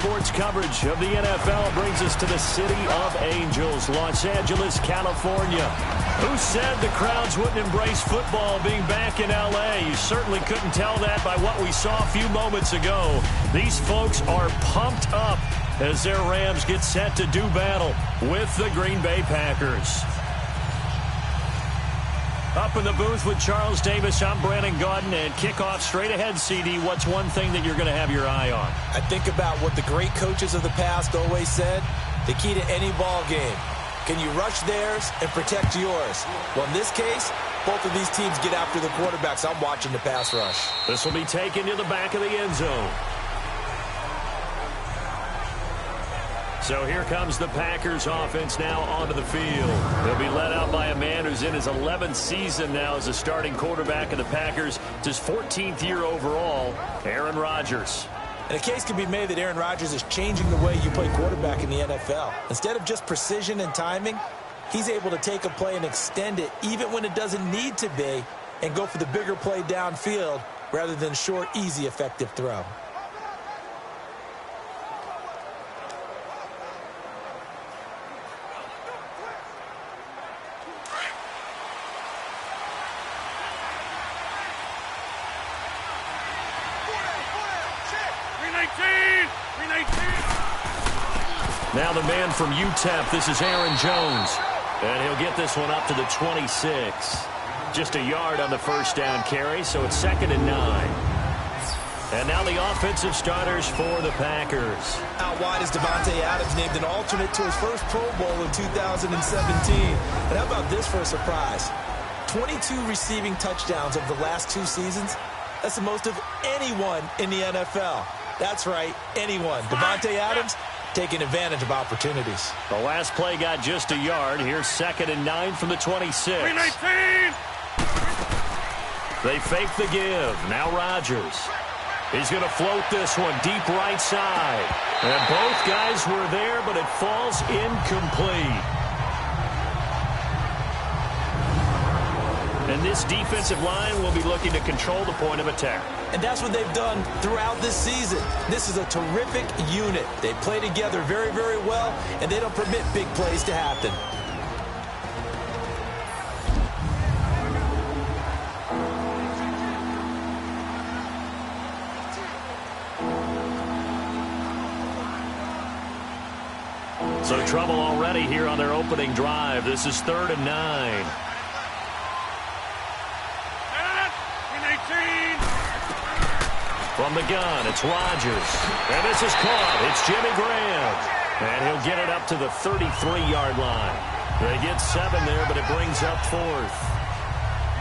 Sports coverage of the NFL brings us to the City of Angels, Los Angeles, California. Who said the crowds wouldn't embrace football being back in L.A.? You certainly couldn't tell that by what we saw a few moments ago. These folks are pumped up as their Rams get set to do battle with the Green Bay Packers. Up in the booth with Charles Davis, I'm Brandon Gaudin, and kickoff straight ahead, CD. What's one thing that you're going to have your eye on? I think about what the great coaches of the past always said. The key to any ball game. Can you rush theirs and protect yours? Well, in this case, both of these teams get after the quarterbacks. I'm watching the pass rush. This will be taken to the back of the end zone. So here comes the Packers offense now onto the field. They'll be led out by a man who's in his 11th season now as a starting quarterback of the Packers. It's his 14th year overall, Aaron Rodgers. And a case can be made that Aaron Rodgers is changing the way you play quarterback in the NFL. Instead of just precision and timing, he's able to take a play and extend it even when it doesn't need to be and go for the bigger play downfield rather than short, easy, effective throw. Now the man from UTEP, this is Aaron Jones. And he'll get this one up to the 26. Just a yard on the first down carry, so it's 2nd and 9. And now the offensive starters for the Packers. Out wide is Davante Adams, named an alternate to his first Pro Bowl in 2017. And how about this for a surprise? 22 receiving touchdowns over the last 2 seasons. That's the most of anyone in the NFL. That's right, anyone. Davante Adams taking advantage of opportunities. The last play got just a yard. Here's 2nd and 9 from the 26. 319. They fake the give. Now Rodgers. He's going to float this one deep right side. And both guys were there, but it falls incomplete. And this defensive line will be looking to control the point of attack. And that's what they've done throughout this season. This is a terrific unit. They play together very, very well, and they don't permit big plays to happen. So trouble already here on their opening drive. This is 3rd and 9. From the gun, it's Rodgers. And this is caught. It's Jimmy Graham. And he'll get it up to the 33-yard line. They get 7 there, but it brings up 4th.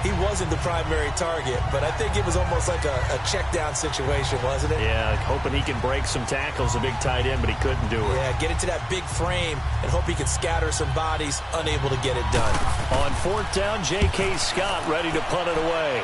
He wasn't the primary target, but I think it was almost like a check-down situation, wasn't it? Yeah, hoping he can break some tackles, a big tight end, but he couldn't do it. Yeah, get into that big frame and hope he can scatter some bodies, unable to get it done. On 4th down, J.K. Scott ready to punt it away.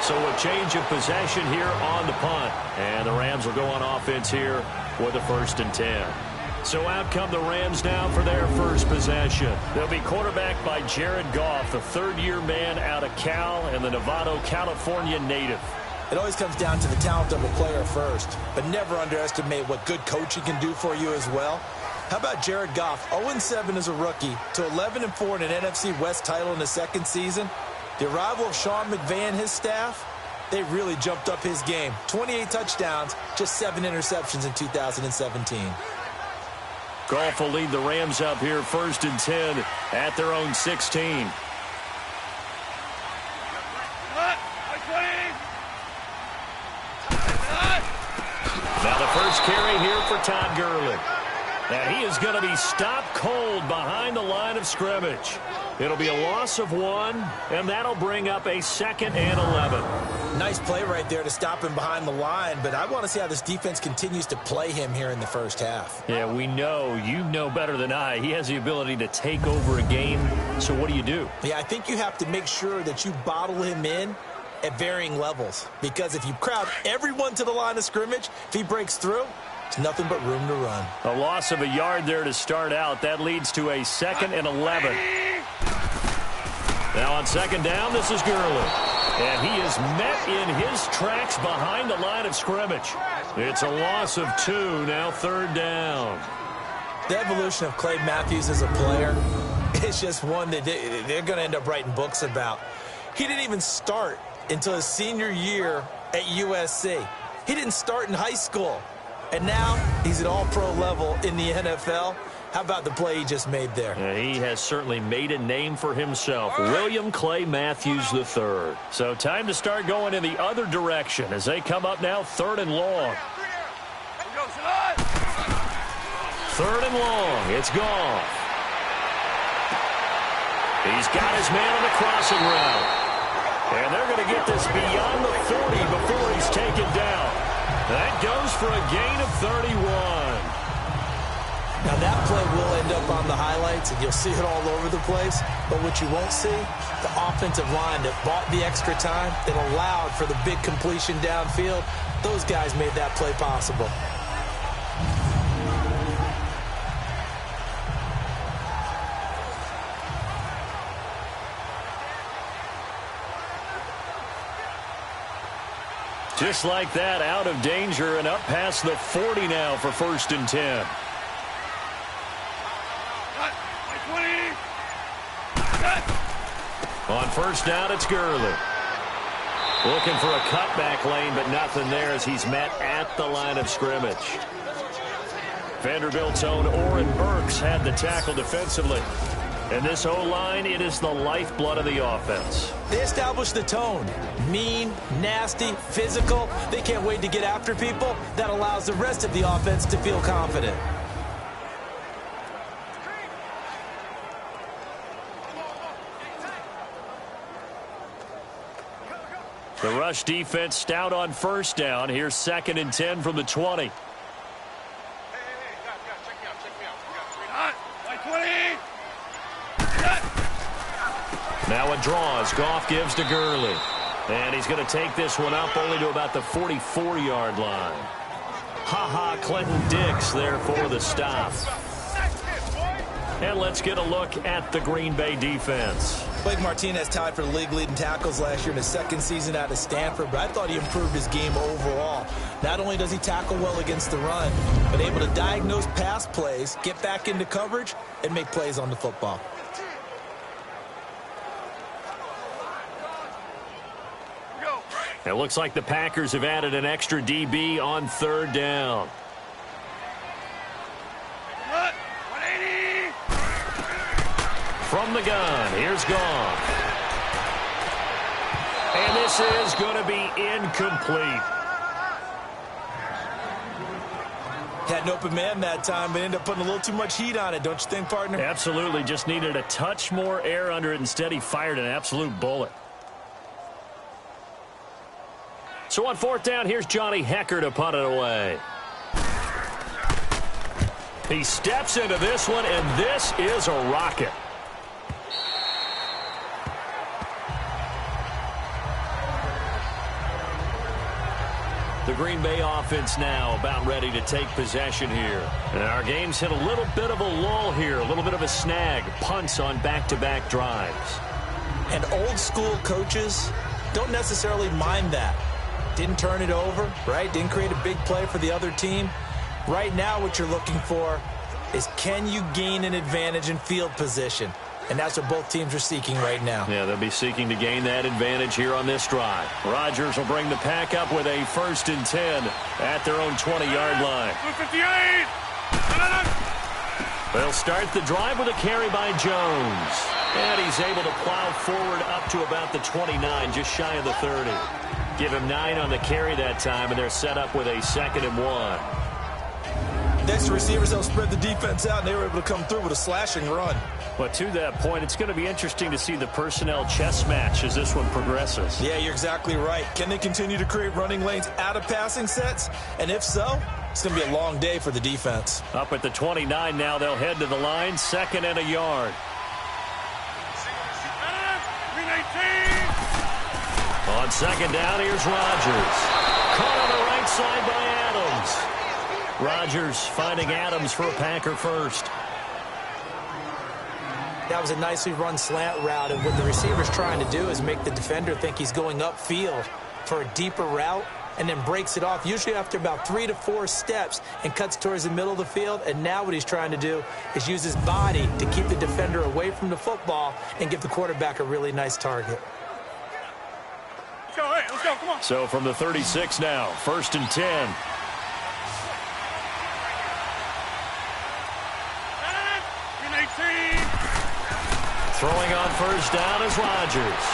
So a change of possession here on the punt. And the Rams will go on offense here with a 1st and 10. So out come the Rams now for their first possession. They'll be quarterbacked by Jared Goff, the 3rd-year man out of Cal and the Novato, California native. It always comes down to the talent of a player first, but never underestimate what good coaching can do for you as well. How about Jared Goff, 0-7 as a rookie to 11-4 in an NFC West title in his 2nd season? The arrival of Sean McVay and his staff, they really jumped up his game. 28 touchdowns, just 7 interceptions in 2017. Goff will lead the Rams up here 1st and 10 at their own 16. Now the first carry here for Todd Gurley. And he is going to be stopped cold behind the line of scrimmage. It'll be a loss of 1, and that'll bring up a 2nd and 11. Nice play right there to stop him behind the line, but I want to see how this defense continues to play him here in the first half. Yeah, we know. You know better than I. He has the ability to take over a game, so what do you do? Yeah, I think you have to make sure that you bottle him in at varying levels, because if you crowd everyone to the line of scrimmage, if he breaks through, there's nothing but room to run. A loss of a yard there to start out. That leads to a 2nd and 11. Now on 2nd down, this is Gurley. And he is met in his tracks behind the line of scrimmage. It's a loss of 2, now 3rd down. The evolution of Clay Matthews as a player is just one that they're going to end up writing books about. He didn't even start until his senior year at USC. He didn't start in high school. And now he's at all-pro level in the NFL. How about the play he just made there? He has certainly made a name for himself. William Clay Matthews III. So time to start going in the other direction as they come up now 3rd and long. 3rd and long. It's Goff. He's got his man on the crossing route. And they're going to get this beyond the 40 before he's taken down. That goes for a gain of 31. Now, that play will end up on the highlights, and you'll see it all over the place. But what you won't see, the offensive line that bought the extra time, that allowed for the big completion downfield, those guys made that play possible. Just like that, out of danger and up past the 40 now for 1st and 10. On 1st down, it's Gurley. Looking for a cutback lane, but nothing there as he's met at the line of scrimmage. Vanderbilt's own Oren Burks had the tackle defensively. And this O-line, it is the lifeblood of the offense. They established the tone. Mean, nasty, physical. They can't wait to get after people. That allows the rest of the offense to feel confident. The rush defense stout on 1st down. Here's 2nd and 10 from the 20. Now a draw as Goff gives to Gurley. And he's going to take this one up only to about the 44-yard line. Ha-ha, Clinton Dix there for the stop. And let's get a look at the Green Bay defense. Blake Martinez tied for the league-leading tackles last year in his 2nd season out of Stanford, but I thought he improved his game overall. Not only does he tackle well against the run, but able to diagnose pass plays, get back into coverage, and make plays on the football. It looks like the Packers have added an extra DB on 3rd down. From the gun, here's Goff. And this is going to be incomplete. Had an open man that time, but ended up putting a little too much heat on it, don't you think, partner? Absolutely, just needed a touch more air under it. Instead, he fired an absolute bullet. So on 4th down, here's Johnny Hekker to punt it away. He steps into this one, and this is a rocket. The Green Bay offense now about ready to take possession here. And our game's hit a little bit of a lull here, a little bit of a snag. Punts on back-to-back drives. And old-school coaches don't necessarily mind that. Didn't turn it over, right? Didn't create a big play for the other team. Right now what you're looking for is, can you gain an advantage in field position? And that's what both teams are seeking right now. Yeah, they'll be seeking to gain that advantage here on this drive. Rodgers will bring the pack up with a 1st and 10 at their own 20-yard line. 58! They'll start the drive with a carry by Jones. And he's able to plow forward up to about the 29, just shy of the 30. Give him 9 on the carry that time, and they're set up with a 2nd and 1. Next, the receivers, they'll spread the defense out, and they were able to come through with a slashing run. But to that point, it's going to be interesting to see the personnel chess match as this one progresses. Yeah, you're exactly right. Can they continue to create running lanes out of passing sets? And if so, it's going to be a long day for the defense. Up at the 29 now, they'll head to the line, 2nd and a yard. On 2nd down, here's Rodgers. Caught on the right side by Adams. Rodgers finding Adams for a Packer first. That was a nicely run slant route, and what the receiver's trying to do is make the defender think he's going upfield for a deeper route, and then breaks it off, usually after about 3 to 4 steps, and cuts towards the middle of the field. And now what he's trying to do is use his body to keep the defender away from the football and give the quarterback a really nice target. Let's go, hey, let's go, come on. So from the 36 now, 1st and 10. Throwing on 1st down is Rodgers.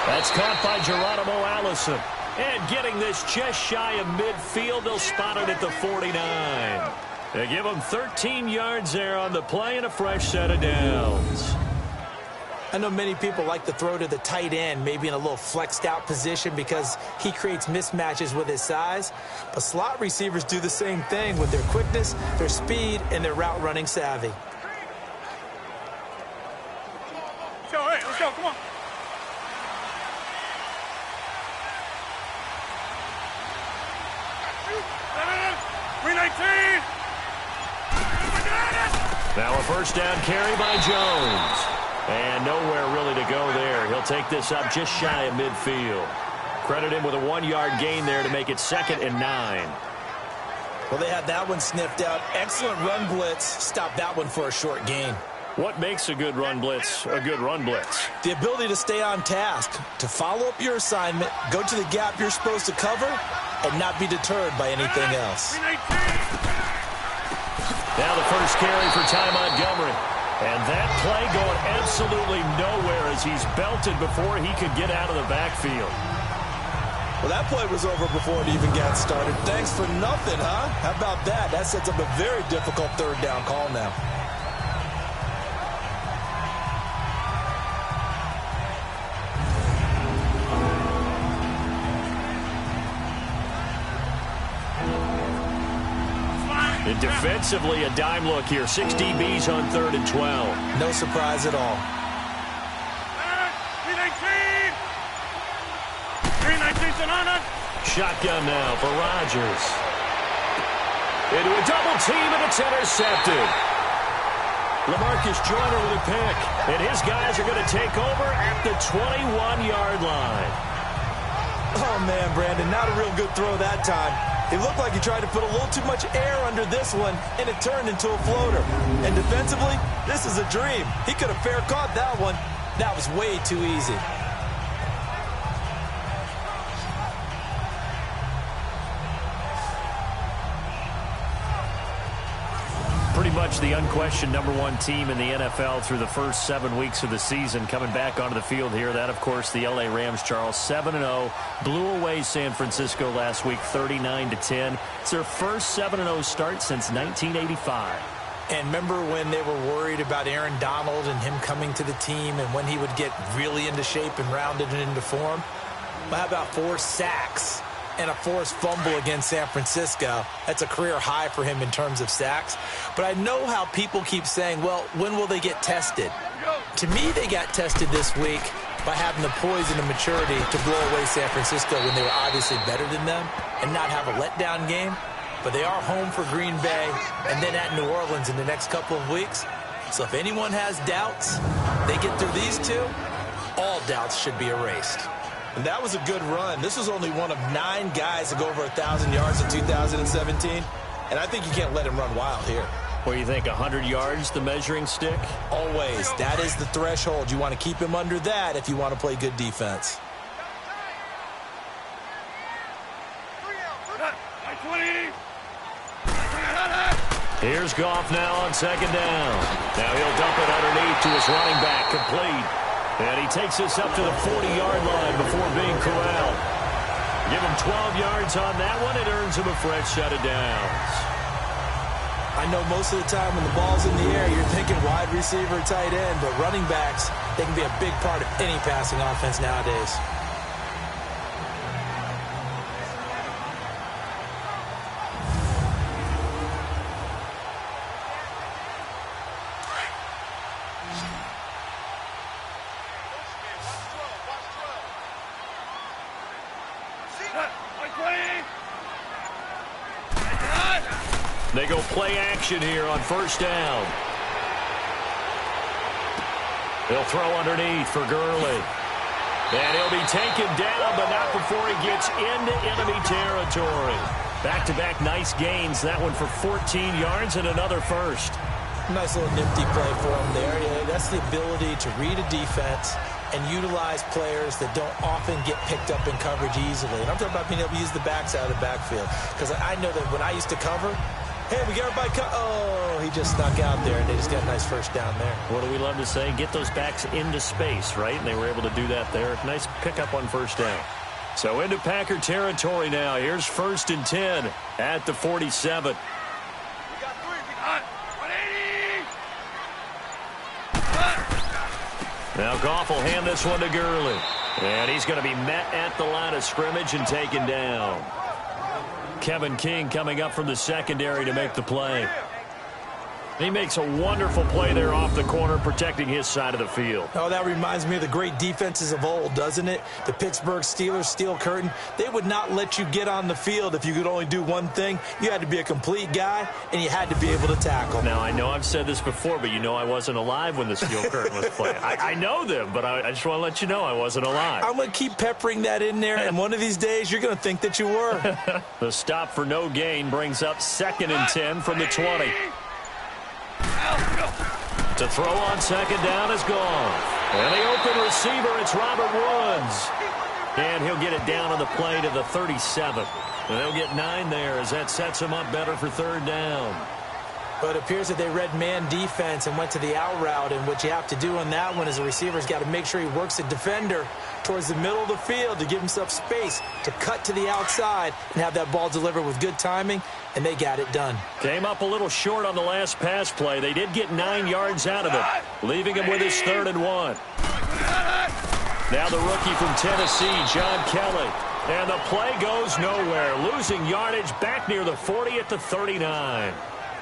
That's caught by Geronimo Allison. And getting this just shy of midfield, they'll spot it at the 49. They give him 13 yards there on the play and a fresh set of downs. I know many people like to throw to the tight end, maybe in a little flexed out position because he creates mismatches with his size. But slot receivers do the same thing with their quickness, their speed, and their route running savvy. Let's go, come on. Now a 1st down carry by Jones. And nowhere really to go there. He'll take this up just shy of midfield. Credit him with a 1-yard gain there to make it 2nd and 9. Well, they had that one sniffed out. Excellent run blitz. Stop that one for a short gain. What makes a good run blitz a good run blitz? The ability to stay on task, to follow up your assignment, go to the gap you're supposed to cover, and not be deterred by anything else. Now the first carry for Ty Montgomery. And that play going absolutely nowhere as he's belted before he could get out of the backfield. Well, that play was over before it even got started. Thanks for nothing, huh? How about that? That sets up a very difficult 3rd down call now. And defensively, a dime look here. 6 DBs on 3rd and 12. No surprise at all. 319. Shotgun now for Rodgers. Into a double team, and it's intercepted. LaMarcus Joyner with a pick. And his guys are going to take over at the 21-yard line. Oh, man, Brandon, not a real good throw that time. It looked like he tried to put a little too much air under this one, and it turned into a floater. And defensively, this is a dream. He could have fair caught that one. That was way too easy. Pretty much the unquestioned #1 team in the NFL through the first 7 weeks of the season. Coming back onto the field here, that, of course, the L.A. Rams, Charles, 7-0. Blew away San Francisco last week, 39-10. It's their first 7-0 start since 1985. And remember when they were worried about Aaron Donald and him coming to the team and when he would get really into shape and rounded into form? Well, how about 4 sacks and a forced fumble against San Francisco? That's a career high for him in terms of sacks. But I know how people keep saying, well, when will they get tested? To me, they got tested this week by having the poise and the maturity to blow away San Francisco when they were obviously better than them and not have a letdown game. But they are home for Green Bay and then at New Orleans in the next couple of weeks. So if anyone has doubts, they get through these two, all doubts should be erased. And that was a good run. This was only one of 9 guys to go over 1,000 yards in 2017. And I think you can't let him run wild here. What do you think, 100 yards, the measuring stick? Always. That is the threshold. You want to keep him under that if you want to play good defense. Here's Goff now on 2nd down. Now he'll dump it underneath to his running back, complete. And he takes this up to the 40-yard line before being corralled. Give him 12 yards on that one. It earns him a fresh set of downs. I know most of the time when the ball's in the air, you're thinking wide receiver, tight end, but running backs, they can be a big part of any passing offense nowadays. They go play action here on 1st down. He'll throw underneath for Gurley. And he'll be taken down, but not before he gets into enemy territory. Back-to-back nice gains. That one for 14 yards and another first. Nice little nifty play for him there. Yeah, that's the ability to read a defense and utilize players that don't often get picked up in coverage easily. And I'm talking about being able to use the backside of the backfield. Because I know that when I used to cover, hey, we got everybody oh, he just snuck out there, and they just got a nice first down there. What do we love to say? Get those backs into space, right? And they were able to do that there. Nice pickup on first down. So into Packer territory now. Here's 1st and 10 at the 47. Now Goff will hand this one to Gurley. And he's going to be met at the line of scrimmage and taken down. Kevin King coming up from the secondary to make the play. He makes a wonderful play there off the corner, protecting his side of the field. Oh, that reminds me of the great defenses of old, doesn't it? The Pittsburgh Steelers, steel curtain. They would not let you get on the field if you could only do one thing. You had to be a complete guy, and you had to be able to tackle. Now, I know I've said this before, but you know I wasn't alive when the steel curtain was playing. I know them, but I just want to let you know I wasn't alive. I'm going to keep peppering that in there, and one of these days you're going to think that you were. The stop for no gain brings up 2nd and 10 from the 20. To throw on 2nd down is gone. And the open receiver, it's Robert Woods. And he'll get it down on the play to the 37. And they'll get 9 there as that sets him up better for 3rd down. But it appears that they read man defense and went to the out route. And what you have to do on that one is the receiver's got to make sure he works the defender towards the middle of the field to give himself space to cut to the outside and have that ball delivered with good timing, and they got it done. Came up a little short on the last pass play. They did get 9 yards out of it, leaving him with his 3rd and 1. Now the rookie from Tennessee, John Kelly. And the play goes nowhere, losing yardage back near the 40 at the 39.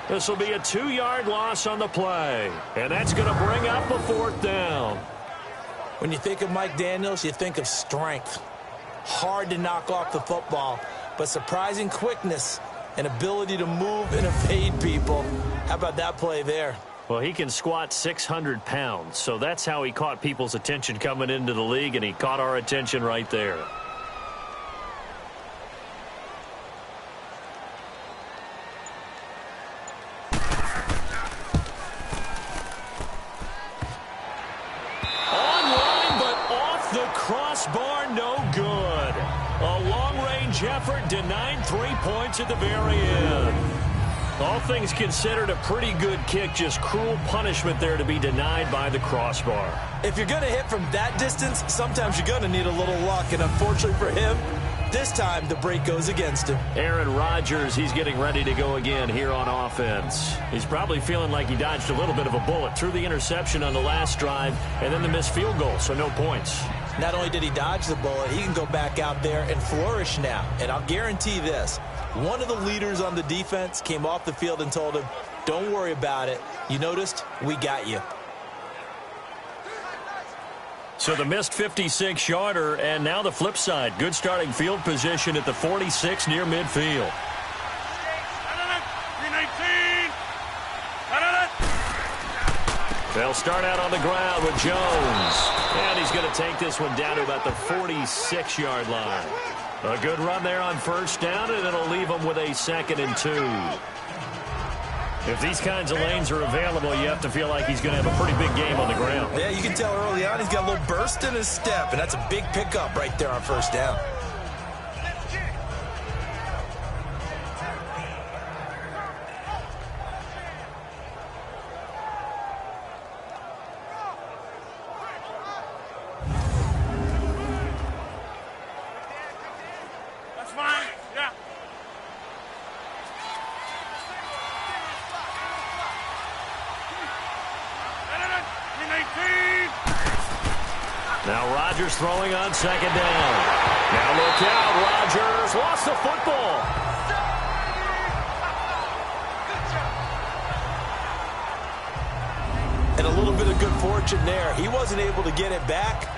This will be a 2-yard loss on the play, and that's going to bring up a 4th down. When you think of Mike Daniels, you think of strength. Hard to knock off the football, but surprising quickness and ability to move and evade people. How about that play there? Well, he can squat 600 pounds, so that's how he caught people's attention coming into the league, and he caught our attention right there. Crossbar, no good. A long-range effort denied 3 points at the very end. All things considered, a pretty good kick, just cruel punishment there to be denied by the crossbar. If you're going to hit from that distance, sometimes you're going to need a little luck, and unfortunately for him, this time the break goes against him. Aaron Rodgers, he's getting ready to go again here on offense. He's probably feeling like he dodged a little bit of a bullet through the interception on the last drive and then the missed field goal, so no points. Not only did he dodge the bullet, he can go back out there and flourish now. And I'll guarantee this, one of the leaders on the defense came off the field and told him, don't worry about it. You noticed? We got you. So the missed 56-yarder, and now the flip side. Good starting field position at the 46 near midfield. They'll start out on the ground with Jones. And he's going to take this one down to about the 46-yard line. A good run there on 1st down, and it'll leave him with a 2nd and 2. If these kinds of lanes are available, you have to feel like he's going to have a pretty big game on the ground. Yeah, you can tell early on he's got a little burst in his step, and that's a big pickup right there on 1st down. Now Rodgers throwing on 2nd down. Now look out, Rodgers lost the football. And a little bit of good fortune there. He wasn't able to get it back,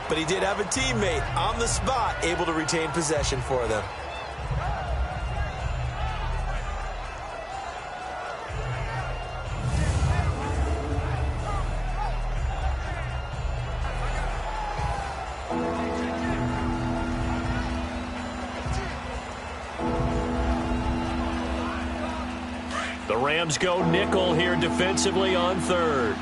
but he did have a teammate on the spot able to retain possession for them. The Rams go nickel here defensively on third.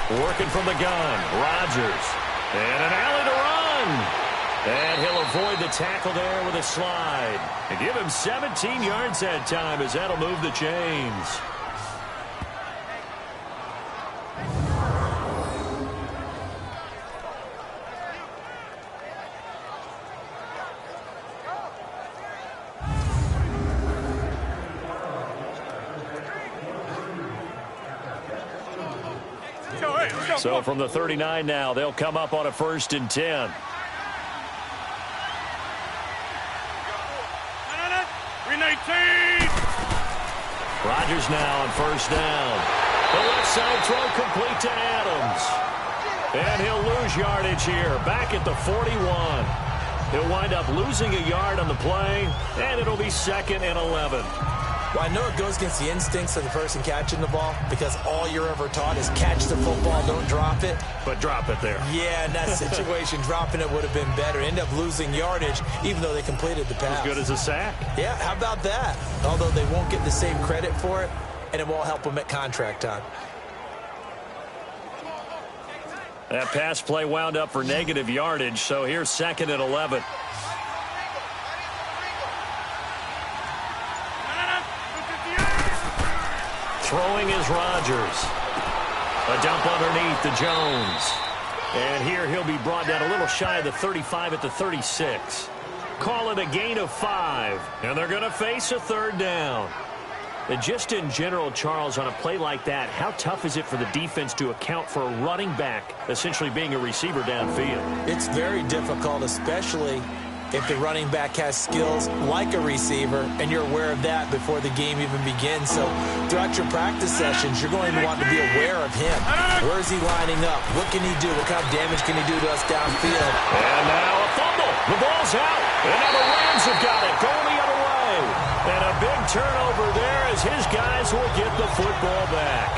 Working from the gun, Rodgers. And an alley to run. And he'll avoid the tackle there with a slide. And give him 17 yards that time as that'll move the chains. So from the 39 now, they'll come up on a 1st and 10. Rodgers now on 1st down. The left side throw complete to Adams. And he'll lose yardage here, back at the 41. He'll wind up losing a yard on the play, and it'll be 2nd and 11. Well, I know it goes against the instincts of the person catching the ball because all you're ever taught is catch the football, don't drop it. But drop it there. Yeah, in that situation, dropping it would have been better. End up losing yardage, even though they completed the pass. As good as a sack. Yeah, how about that? Although they won't get the same credit for it, and it won't help them at contract time. That pass play wound up for negative yardage, so here's 2nd and 11. Throwing is Rodgers. A dump underneath to Jones. And here he'll be brought down a little shy of the 35 at the 36. Call it a gain of 5. And they're going to face a 3rd down. And just in general, Charles, on a play like that, how tough is it for the defense to account for a running back essentially being a receiver downfield? It's very difficult, especially if the running back has skills like a receiver, and you're aware of that before the game even begins. So throughout your practice sessions, you're going to want to be aware of him. Where is he lining up? What can he do? What kind of damage can he do to us downfield? And now a fumble. The ball's out. And now the Rams have got it. Going the other way. And a big turnover there as his guys will get the football back.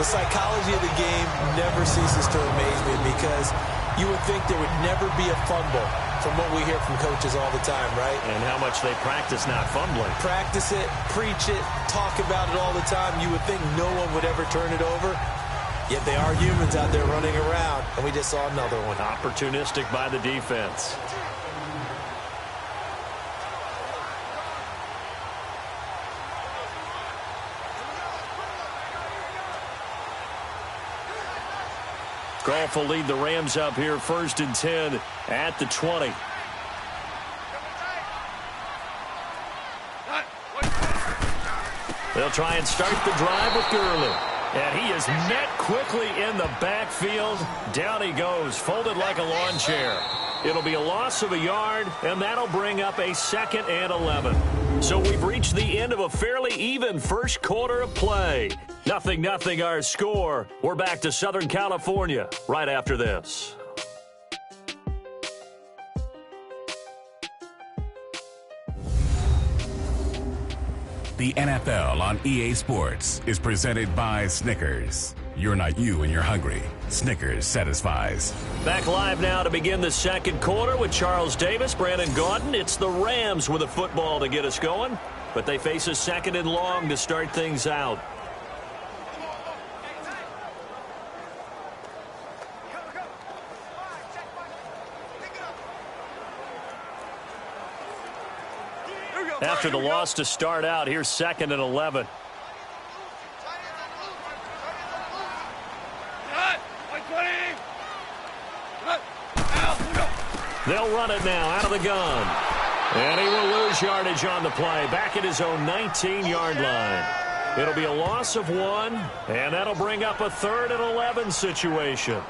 The psychology of the game never ceases to amaze me because you would think there would never be a fumble from what we hear from coaches all the time, right? And how much they practice not fumbling. Practice it, preach it, talk about it all the time. You would think no one would ever turn it over. Yet they are humans out there running around, and we just saw another one. Opportunistic by the defense. Goff will lead the Rams up here 1st and 10 at the 20. They'll try and start the drive with Gurley. And he is met quickly in the backfield. Down he goes, folded like a lawn chair. It'll be a loss of a yard, and that'll bring up a 2nd and 11. So we've reached the end of a fairly even first quarter of play. 0-0 our score. We're back to Southern California right after this. The NFL on EA Sports is presented by Snickers. You're not you when you're hungry. Snickers satisfies. Back live now to begin the second quarter with Charles Davis, Brandon Gaudin. It's the Rams with a football to get us going, but they face a 2nd and long to start things out. After the loss to start out, here's 2nd and 11. They'll run it now out of the gun. And he will lose yardage on the play. Back at his own 19-yard line. It'll be a loss of 1, and that'll bring up a 3rd and 11 situation.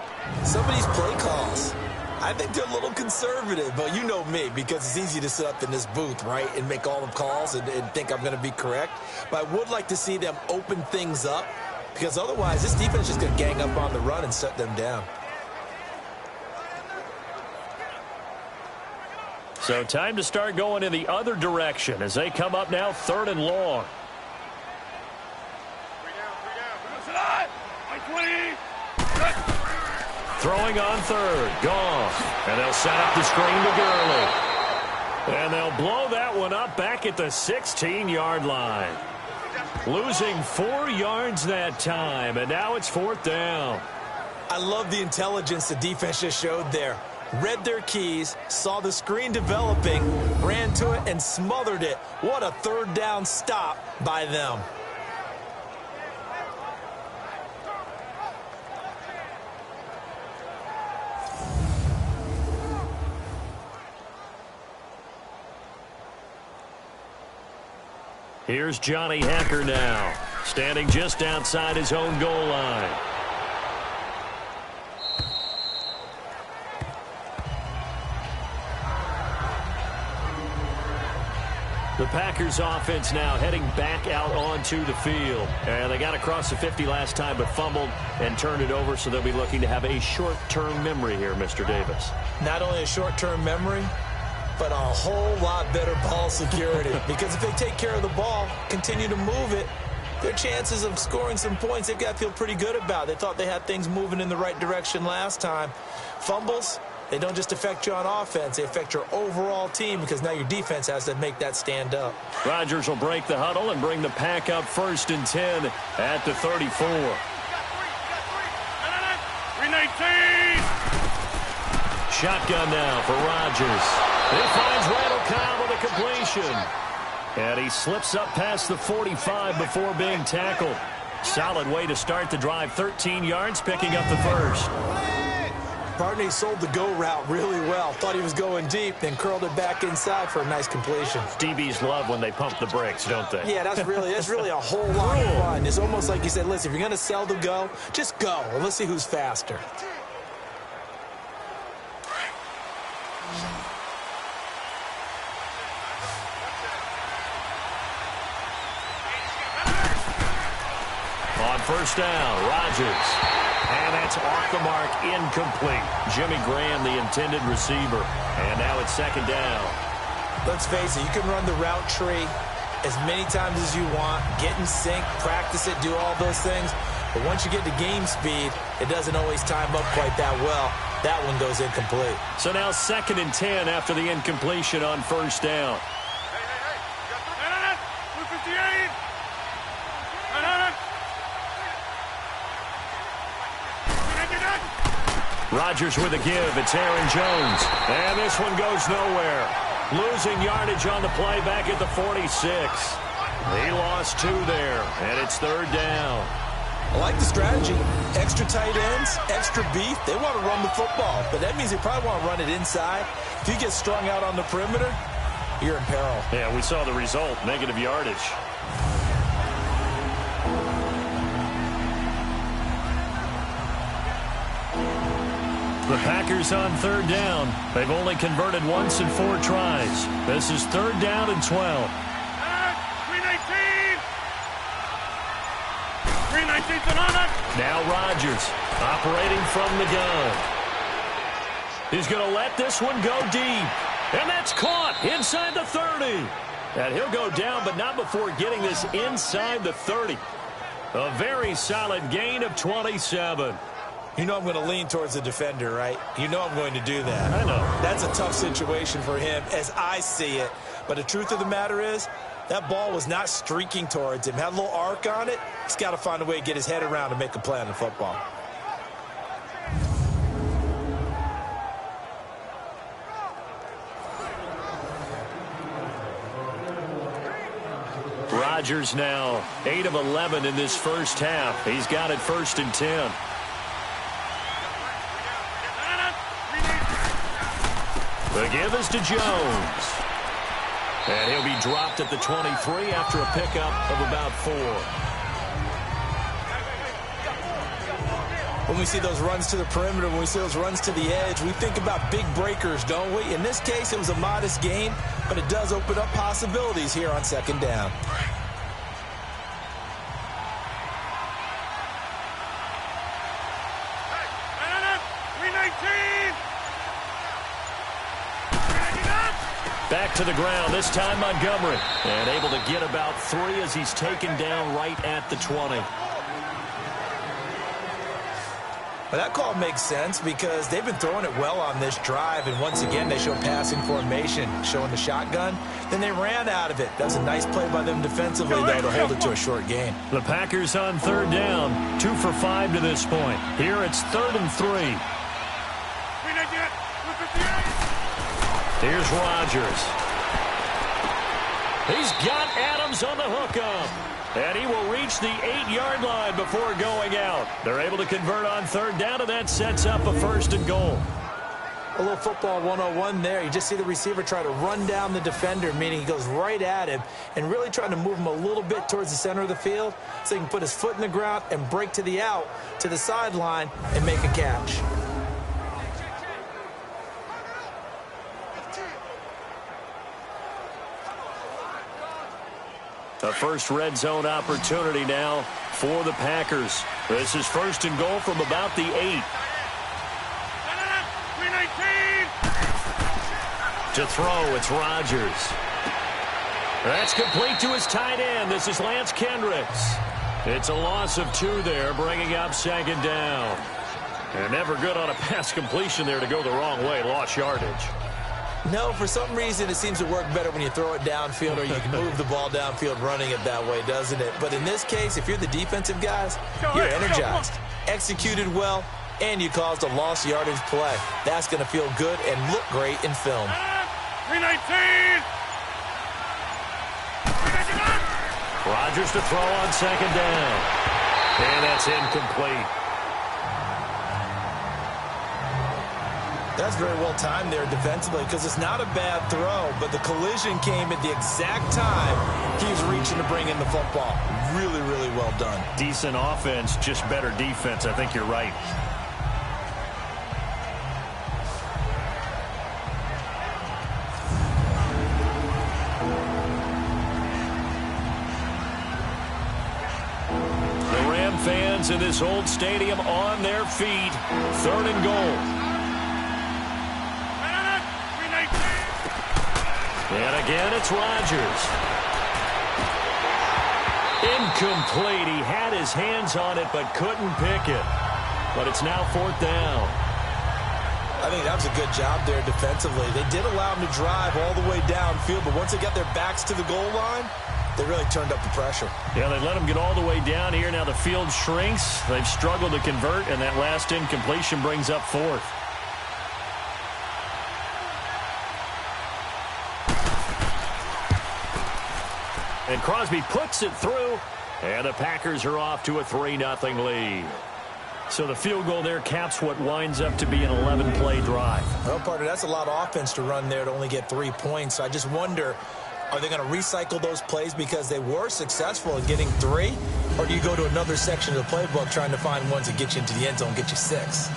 Some of these play calls, I think they're a little conservative, but you know me, because it's easy to sit up in this booth, right, and make all the calls and think I'm going to be correct. But I would like to see them open things up, because otherwise this defense is just going to gang up on the run and shut them down. So time to start going in the other direction as they come up now 3rd and long. Throwing on third. Goff. And they'll set up the screen to Gurley. And they'll blow that one up back at the 16-yard line. Losing 4 yards that time, and now it's 4th down. I love the intelligence the defense just showed there. Read their keys, saw the screen developing, ran to it, and smothered it. What a 3rd down stop by them. Here's Johnny Hacker now, standing just outside his own goal line. The Packers offense now heading back out onto the field. And they got across the 50 last time but fumbled and turned it over, so they'll be looking to have a short-term memory here, Mr. Davis. Not only a short-term memory, but a whole lot better ball security. Because if they take care of the ball, continue to move it, their chances of scoring some points, they've got to feel pretty good about. They thought they had things moving in the right direction last time. Fumbles, they don't just affect you on offense. They affect your overall team because now your defense has to make that stand up. Rodgers will break the huddle and bring the pack up 1st and 10 at the 34. 319. Shotgun now for Rodgers. He finds Randall Cobb with a completion. And he slips up past the 45 before being tackled. Solid way to start the drive. 13 yards, picking up the first. Barney sold the go route really well. Thought he was going deep, then curled it back inside for a nice completion. DBs love when they pump the brakes, don't they? Yeah, that's really a whole lot of fun. It's almost like you said, listen, if you're going to sell the go, just go. And let's see who's faster. On 1st down, Rodgers. And that's off the mark, incomplete. Jimmy Graham, the intended receiver. And now it's 2nd down. Let's face it, you can run the route tree as many times as you want, get in sync, practice it, do all those things. But once you get to game speed, it doesn't always time up quite that well. That one goes incomplete. So now 2nd and 10 after the incompletion on 1st down. 258. Rodgers with a give. It's Aaron Jones. And this one goes nowhere. Losing yardage on the play back at the 46. He lost 2 there, and it's 3rd down. I like the strategy. Extra tight ends, extra beef. They want to run the football, but that means they probably want to run it inside. If you get strung out on the perimeter, you're in peril. Yeah, we saw the result, negative yardage. The Packers on 3rd down. They've only converted once in 4 tries. This is 3rd down and 12. 319. 319 Sonata. Now Rodgers operating from the gun. He's going to let this one go deep. And that's caught inside the 30. And he'll go down, but not before getting this inside the 30. A very solid gain of 27. You know I'm going to lean towards the defender, right? You know I'm going to do that. I know. That's a tough situation for him as I see it. But the truth of the matter is, that ball was not streaking towards him. Had a little arc on it. He's got to find a way to get his head around and make a play on the football. Rodgers now 8 of 11 in this first half. He's got it 1st and 10. The give is to Jones. And he'll be dropped at the 23 after a pickup of about 4. When we see those runs to the perimeter, when we see those runs to the edge, we think about big breakers, don't we? In this case, it was a modest gain, but it does open up possibilities here on 2nd down. Back to the ground, this time Montgomery. And able to get about 3 as he's taken down right at the 20. Well, that call makes sense because they've been throwing it well on this drive, and once again they show passing formation, showing the shotgun. Then they ran out of it. That was a nice play by them defensively, though, to hold it to a short gain. The Packers on third down, 2 for 5 to this point. Here it's 3rd and 3. Here's Rodgers. He's got Adams on the hookup. And he will reach the 8-yard line before going out. They're able to convert on third down, and that sets up a 1st and goal. A little football 101 there. You just see the receiver try to run down the defender, meaning he goes right at him and really trying to move him a little bit towards the center of the field so he can put his foot in the ground and break to the out, to the sideline, and make a catch. A first red zone opportunity now for the Packers. This is 1st and goal from about the 8. To throw, it's Rodgers. That's complete to his tight end. This is Lance Kendricks. It's a loss of 2 there, bringing up 2nd down. And never good on a pass completion there to go the wrong way. Lost yardage. No, for some reason it seems to work better when you throw it downfield or you can move the ball downfield running it that way, doesn't it? But in this case, if you're the defensive guys, you're energized, executed well, and you caused a lost yardage play. That's going to feel good and look great in film. 319. Rodgers to throw on 2nd down. And that's incomplete. That's very well timed there defensively because it's not a bad throw, but the collision came at the exact time he was reaching to bring in the football. Really, really well done. Decent offense, just better defense. I think you're right. The Ram fans in this old stadium on their feet. 3rd and goal. And again, it's Rodgers. Incomplete. He had his hands on it, but couldn't pick it. But it's now 4th down. I think that was a good job there defensively. They did allow him to drive all the way downfield, but once they got their backs to the goal line, they really turned up the pressure. Yeah, they let him get all the way down here. Now the field shrinks. They've struggled to convert, and that last incompletion brings up 4th. And Crosby puts it through, and the Packers are off to a 3-0 lead. So the field goal there caps what winds up to be an 11-play drive. Well, partner, that's a lot of offense to run there to only get 3 points. So I just wonder, are they going to recycle those plays because they were successful in getting 3? Or do you go to another section of the playbook trying to find ones that get you into the end zone, get you 6?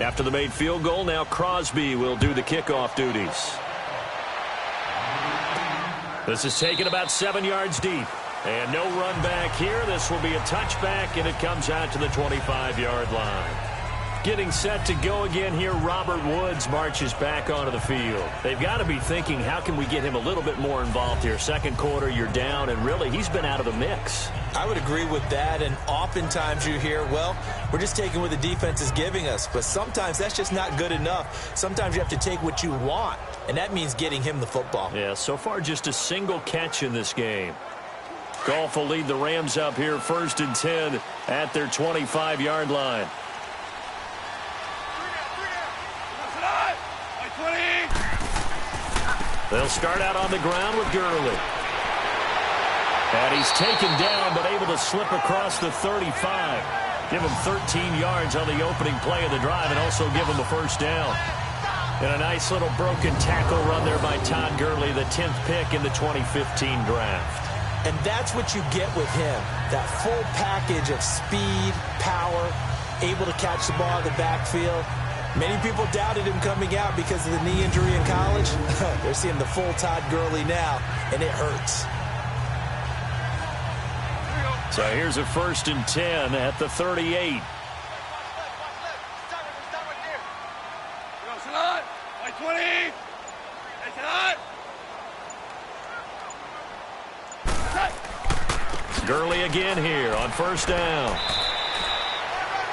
After the made field goal, now Crosby will do the kickoff duties. This is taken about 7 yards deep. And no run back here. This will be a touchback, and it comes out to the 25-yard line. Getting set to go again here, Robert Woods marches back onto the field. They've got to be thinking, how can we get him a little bit more involved here? 2nd quarter, you're down, and really, he's been out of the mix. I would agree with that, and oftentimes you hear, well, we're just taking what the defense is giving us, but sometimes that's just not good enough. Sometimes you have to take what you want, and that means getting him the football. Yeah, so far just a single catch in this game. Goff will lead the Rams up here 1st and 10 at their 25-yard line. They'll start out on the ground with Gurley. And he's taken down, but able to slip across the 35. Give him 13 yards on the opening play of the drive and also give him a 1st down. And a nice little broken tackle run there by Todd Gurley, the 10th pick in the 2015 draft. And that's what you get with him, that full package of speed, power, able to catch the ball in the backfield. Many people doubted him coming out because of the knee injury in college. They're seeing the full Todd Gurley now, and it hurts. So here's a 1st and 10 at the 38. Gurley again here on 1st down.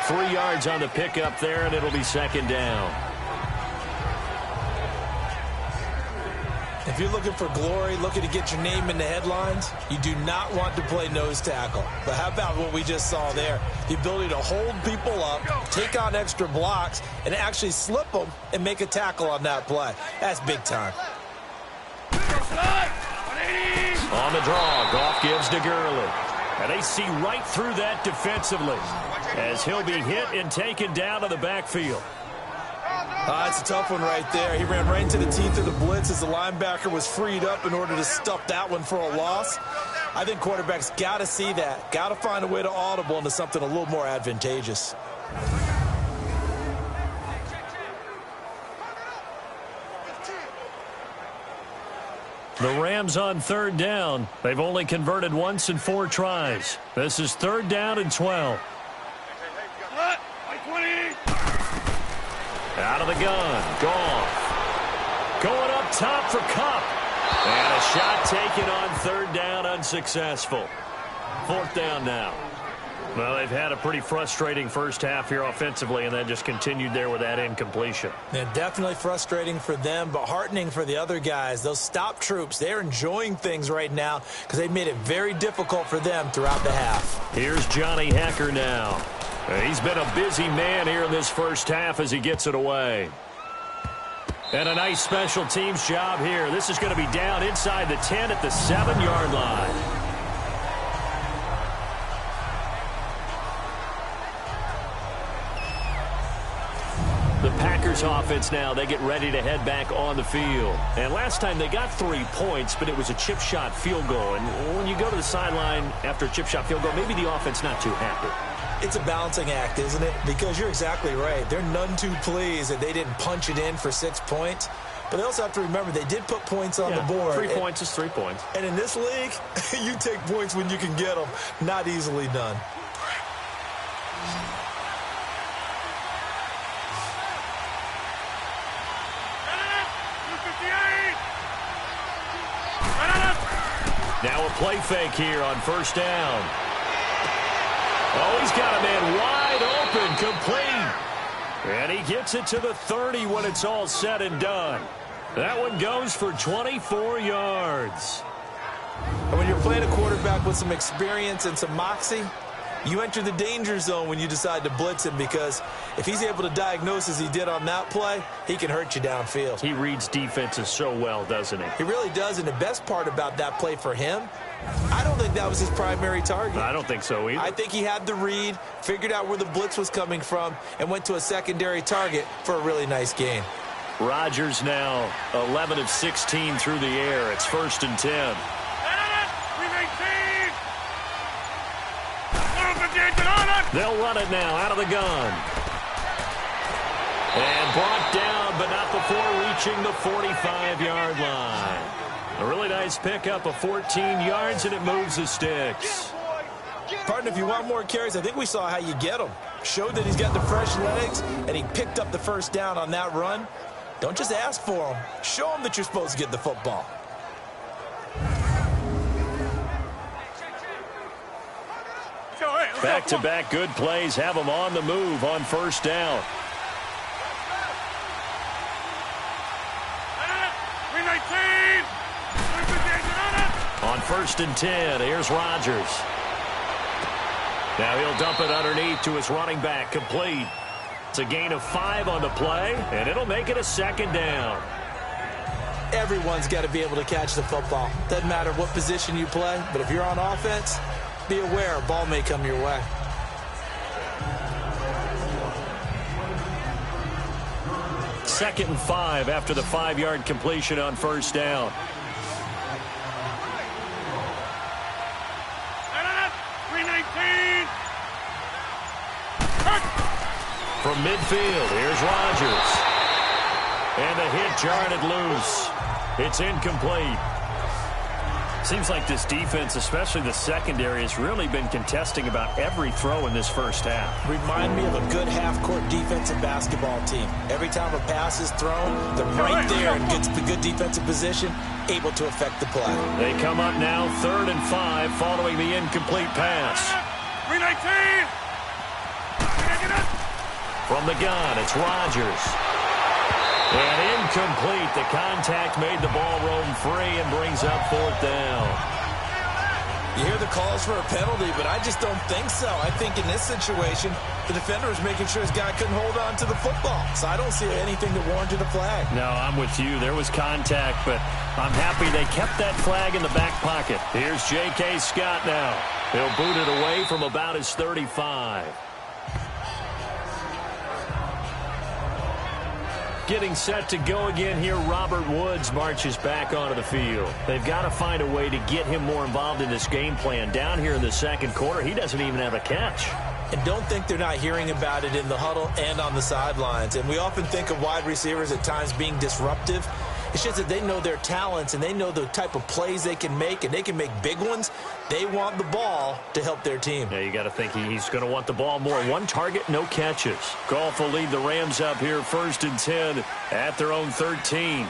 3 yards on the pickup there, and it'll be 2nd down. If you're looking for glory, looking to get your name in the headlines, you do not want to play nose tackle. But how about what we just saw there? The ability to hold people up, take on extra blocks, and actually slip them and make a tackle on that play. That's big time. On the draw, Goff gives to Gurley. And they see right through that defensively as he'll be hit and taken down to the backfield. That's a tough one right there. He ran right into the teeth of the blitz as the linebacker was freed up in order to stuff that one for a loss. I think quarterbacks got to see that. Got to find a way to audible into something a little more advantageous. The Rams on 3rd down. They've only converted once in 4 tries. This is 3rd down and 12. Out of the gun. Goff. Going up top for Kupp. And a shot taken on 3rd down, unsuccessful. 4th down now. Well, they've had a pretty frustrating first half here offensively, and then just continued there with that incompletion. Yeah, definitely frustrating for them, but heartening for the other guys. Those stop troops, they're enjoying things right now because they've made it very difficult for them throughout the half. Here's Johnny Hekker now. He's been a busy man here in this first half as he gets it away. And a nice special teams job here. This is going to be down inside the 10 at the 7-yard line. The Packers offense now, they get ready to head back on the field. And last time they got 3 points, but it was a chip shot field goal. And when you go to the sideline after a chip shot field goal, maybe the offense not too happy. It's a balancing act, isn't it? Because you're exactly right. They're none too pleased that they didn't punch it in for 6 points. But they also have to remember they did put points on the board. 3 points is 3 points. And in this league, you take points when you can get them. Not easily done. Now a play fake here on 1st down. Oh, he's got a man wide open, complete. And he gets it to the 30 when it's all said and done. That one goes for 24 yards. And when you're playing a quarterback with some experience and some moxie, you enter the danger zone when you decide to blitz him, because if he's able to diagnose as he did on that play, he can hurt you downfield. He reads defenses so well, doesn't he? He really does, and the best part about that play for him, I don't think that was his primary target. I don't think so either. I think he had the read, figured out where the blitz was coming from, and went to a secondary target for a really nice gain. Rodgers now 11 of 16 through the air. It's 1st and 10. They'll run it now out of the gun. And brought down, but not before reaching the 45-yard line. A really nice pickup of 14 yards, and it moves the sticks. Partner, if you want more carries, I think we saw how you get them. Showed that he's got the fresh legs, and he picked up the 1st down on that run. Don't just ask for them. Show them that you're supposed to get the football. Back-to-back good plays have them on the move on 1st down. On 1st and 10, here's Rodgers. Now he'll dump it underneath to his running back, complete. It's a gain of 5 on the play, and it'll make it a 2nd down. Everyone's got to be able to catch the football. Doesn't matter what position you play, but if you're on offense, be aware a ball may come your way. Second and 5 after the 5-yard completion on 1st down. From midfield, here's Rodgers. And the hit jarred it loose. It's incomplete. Seems like this defense, especially the secondary, has really been contesting about every throw in this first half. Remind me of a good half-court defensive basketball team. Every time a pass is thrown, they're right there and gets the good defensive position, able to affect the play. They come up now 3rd and 5 following the incomplete pass. 319. From the gun, it's Rodgers. And incomplete. The contact made the ball roam free and brings up 4th down. You hear the calls for a penalty, but I just don't think so. I think in this situation, the defender was making sure his guy couldn't hold on to the football. So I don't see anything that warranted a flag. No, I'm with you. There was contact, but I'm happy they kept that flag in the back pocket. Here's J.K. Scott now. He'll boot it away from about his 35. Getting set to go again here, Robert Woods marches back onto the field. They've got to find a way to get him more involved in this game plan. Down here in the second quarter, he doesn't even have a catch. And don't think they're not hearing about it in the huddle and on the sidelines. And we often think of wide receivers at times being disruptive. It's just that they know their talents and they know the type of plays they can make, and they can make big ones. They want the ball to help their team. Yeah, you got to think he's going to want the ball more. 1 target, no catches. Goff will lead the Rams up here 1st and 10 at their own 13.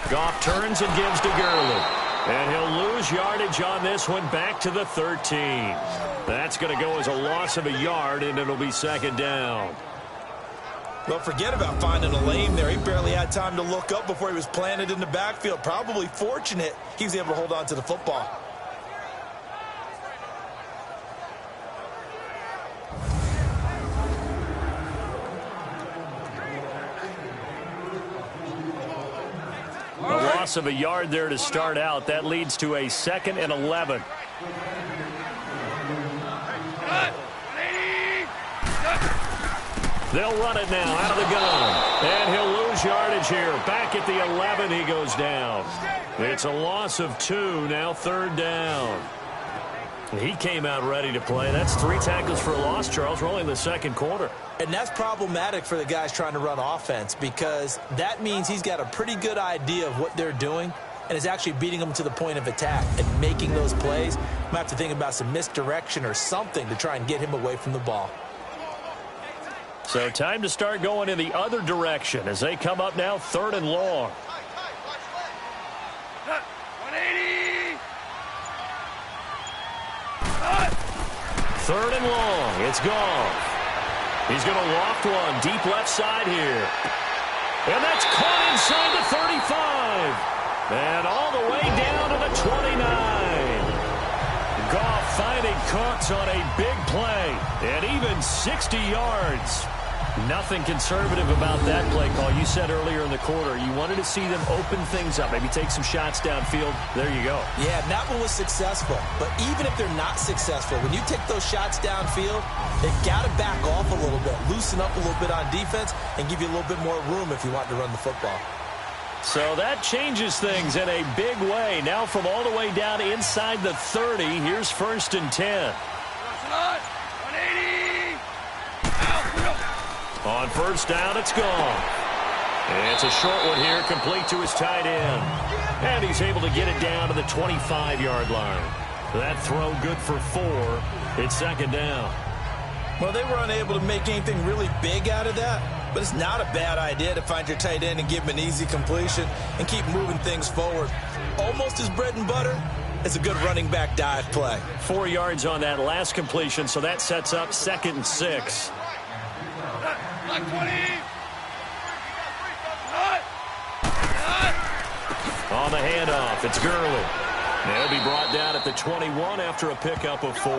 Goff turns and gives to Gurley. And he'll lose yardage on this one back to the 13. That's going to go as a loss of a yard, and it'll be 2nd down. Well, forget about finding a lane there. He barely had time to look up before he was planted in the backfield. Probably fortunate he was able to hold on to the football. A loss of a yard there to start out. That leads to a 2nd and 11. They'll run it now out of the gun. And he'll lose yardage here. Back at the 11, he goes down. It's a loss of 2, now 3rd down. He came out ready to play. That's 3 tackles for a loss, Charles. We're only in the second quarter. And that's problematic for the guys trying to run offense, because that means he's got a pretty good idea of what they're doing and is actually beating them to the point of attack and making those plays. Might have to think about some misdirection or something to try and get him away from the ball. So time to start going in the other direction as they come up now 3rd and long. 180. 3rd and long. It's Goff. He's going to loft one deep left side here. And that's caught inside the 35. And all the way down to the 29. Goff finding Cooks on a big play. And even 60 yards. Nothing conservative about that play call. You said earlier in the quarter you wanted to see them open things up, maybe take some shots downfield. There you go. Yeah, that one was successful. But even if they're not successful, when you take those shots downfield, they've got to back off a little bit, loosen up a little bit on defense, and give you a little bit more room if you want to run the football. So that changes things in a big way. Now from all the way down inside the 30, here's 1st and 10. 180. On 1st down, it's gone. It's a short one here, complete to his tight end. And he's able to get it down to the 25-yard line. That throw good for 4. It's 2nd down. Well, they were unable to make anything really big out of that, but it's not a bad idea to find your tight end and give him an easy completion and keep moving things forward. Almost his bread and butter. It's a good running back dive play. 4 yards on that last completion, so that sets up 2nd and 6. On the handoff, it's Gurley. They'll be brought down at the 21 after a pickup of 4.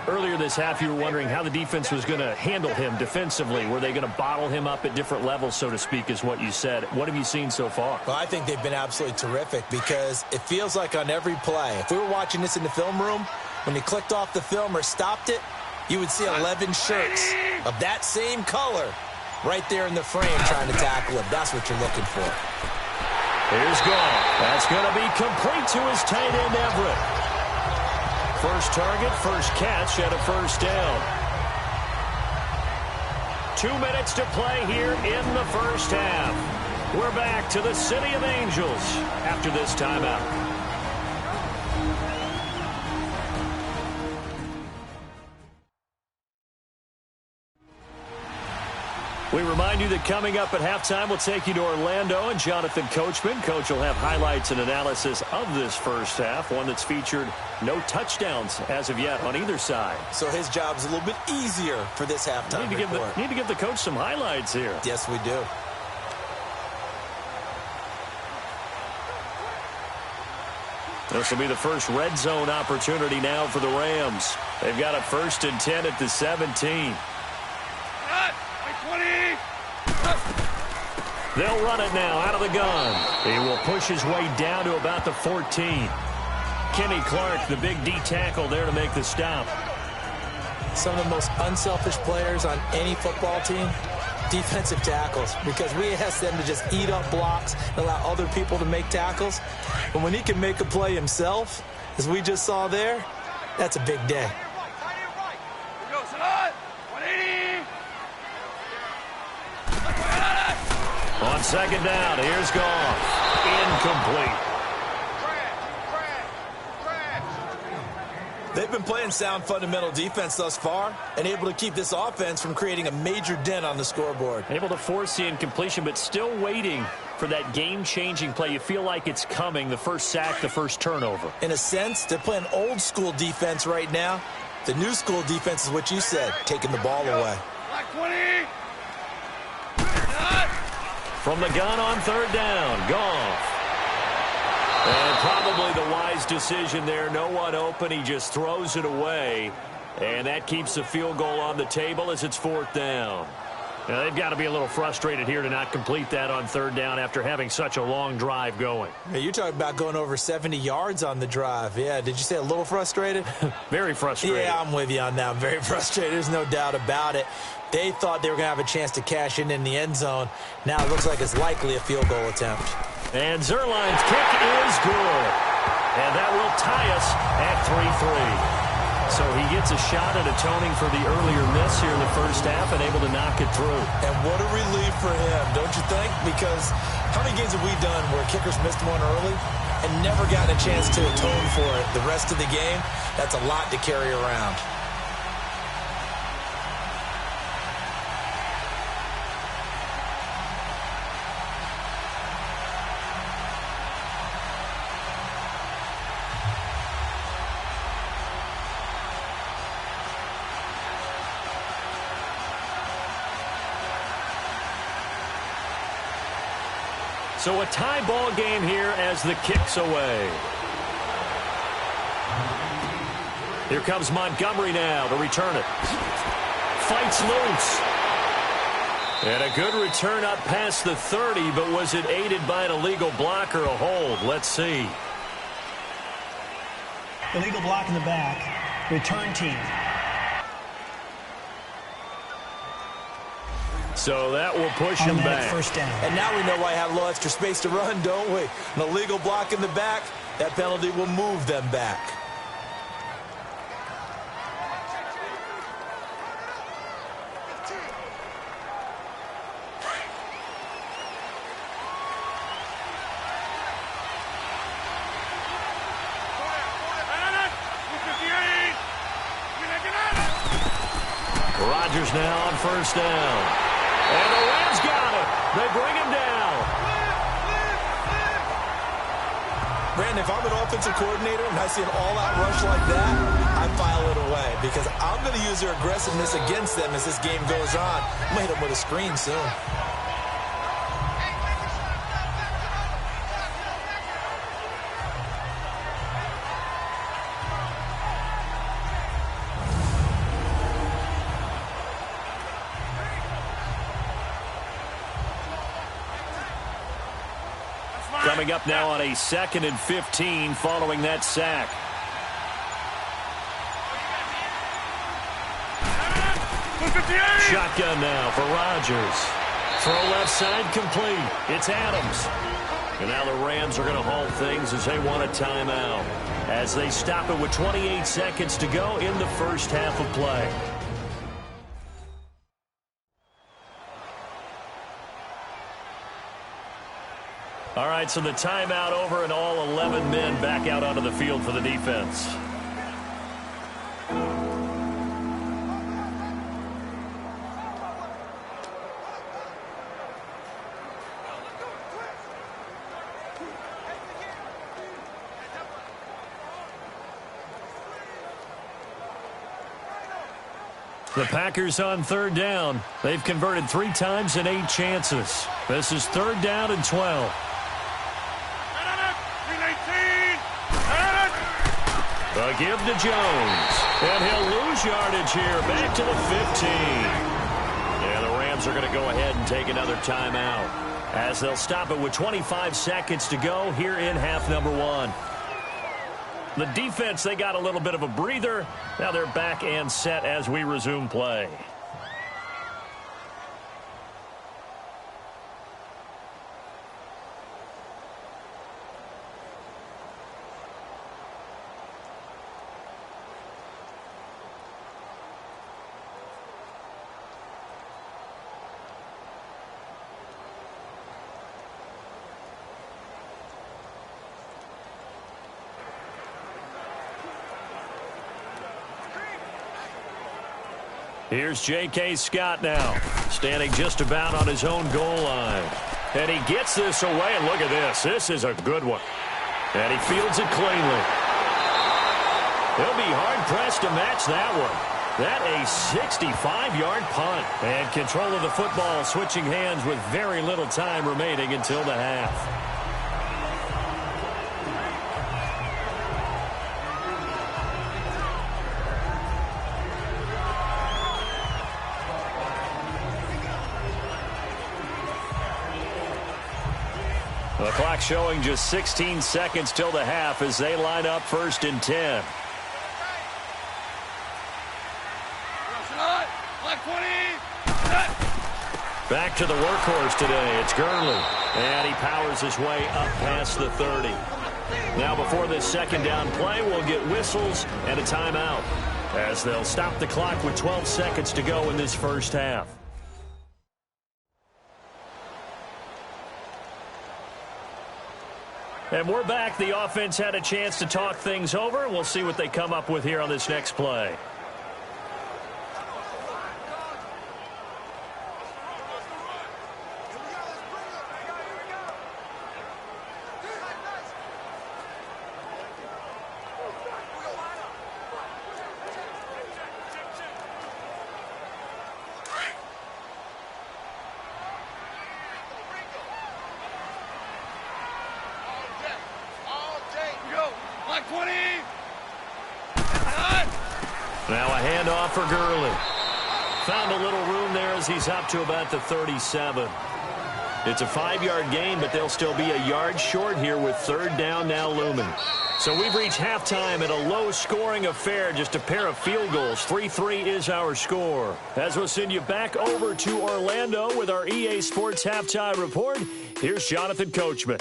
Earlier this half, you were wondering how the defense was going to handle him defensively. Were they going to bottle him up at different levels, so to speak, is what you said. What have you seen so far? Well, I think they've been absolutely terrific, because it feels like on every play, if we were watching this in the film room, when you clicked off the film or stopped it, you would see 11 shirts of that same color right there in the frame trying to tackle him. That's what you're looking for. Here's Goff. That's going to be complete to his tight end, Everett. First target, first catch at a 1st down. 2 minutes to play here in the first half. We're back to the City of Angels after this timeout. We remind you that coming up at halftime, we'll take you to Orlando and Jonathan Coachman. Coach will have highlights and analysis of this first half, one that's featured no touchdowns as of yet on either side. So his job's a little bit easier for this halftime report. Need to give the coach some highlights here. Yes, we do. This will be the first red zone opportunity now for the Rams. They've got a 1st and 10 at the 17. They'll run it now out of the gun. He will push his way down to about the 14. Kenny Clark, the big D tackle there to make the stop. Some of the most unselfish players on any football team, defensive tackles, because we ask them to just eat up blocks and allow other people to make tackles. But when he can make a play himself, as we just saw there, that's a big day. On 2nd down, here's Goff. Incomplete. They've been playing sound fundamental defense thus far and able to keep this offense from creating a major dent on the scoreboard. Able to force the incompletion, but still waiting for that game-changing play. You feel like it's coming, the first sack, the first turnover. In a sense, they're playing old-school defense right now. The new school defense is what you said, taking the ball away. Black 20. From the gun on 3rd down, Goff. And probably the wise decision there. No one open. He just throws it away. And that keeps the field goal on the table as it's 4th down. Now, they've got to be a little frustrated here to not complete that on 3rd down after having such a long drive going. Hey, you're talking about going over 70 yards on the drive. Yeah, did you say a little frustrated? Very frustrated. Yeah, I'm with you on that. I'm very frustrated. There's no doubt about it. They thought they were going to have a chance to cash in the end zone. Now it looks like it's likely a field goal attempt. And Zerline's kick is good. And that will tie us at 3-3. So he gets a shot at atoning for the earlier miss here in the first half and able to knock it through. And what a relief for him, don't you think? Because how many games have we done where kickers missed one early and never gotten a chance to atone for it the rest of the game? That's a lot to carry around. So a tie ball game here as the kick's away. Here comes Montgomery now to return it. Fights loose. And a good return up past the 30, but was it aided by an illegal block or a hold? Let's see. Illegal block in the back. Return team. So that will push him back. First down. And now we know why I have a little extra space to run, don't we? An illegal block in the back, that penalty will move them back. Rodgers now on 1st down. And the Rams got it. They bring him down. Brandon, if I'm an offensive coordinator and I see an all-out rush like that, I file it away because I'm going to use their aggressiveness against them as this game goes on. I'm going to hit them with a screen soon. Coming up now on a 2nd and 15 following that sack. Shotgun now for Rodgers. Throw left side complete. It's Adams. And now the Rams are going to halt things as they want a timeout, as they stop it with 28 seconds to go in the first half of play. All right, so the timeout over and all 11 men back out onto the field for the defense. The Packers on third down. They've converted 3 times in 8 chances. This is third down and 12. A give to Jones. And he'll lose yardage here. Back to the 15. And the Rams are going to go ahead and take another timeout, as they'll stop it with 25 seconds to go here in half number 1. The defense, they got a little bit of a breather. Now they're back and set as we resume play. Here's J.K. Scott now, standing just about on his own goal line. And he gets this away, and look at this. This is a good one. And he fields it cleanly. He'll be hard-pressed to match that one. That a 65-yard punt. And control of the football switching hands with very little time remaining until the half. The clock showing just 16 seconds till the half as they line up 1st and 10. Back to the workhorse today. It's Gurley. And he powers his way up past the 30. Now before this second down play, we'll get whistles and a timeout, as they'll stop the clock with 12 seconds to go in this first half. And we're back. The offense had a chance to talk things over. We'll see what they come up with here on this next play. Now a handoff for Gurley. Found a little room there as he's up to about the 37. It's a 5-yard gain, but they'll still be a yard short here with third down now looming. So we've reached halftime in a low-scoring affair, just a pair of field goals. 3-3 is our score. As we'll send you back over to Orlando with our EA Sports Halftime Report, here's Jonathan Coachman.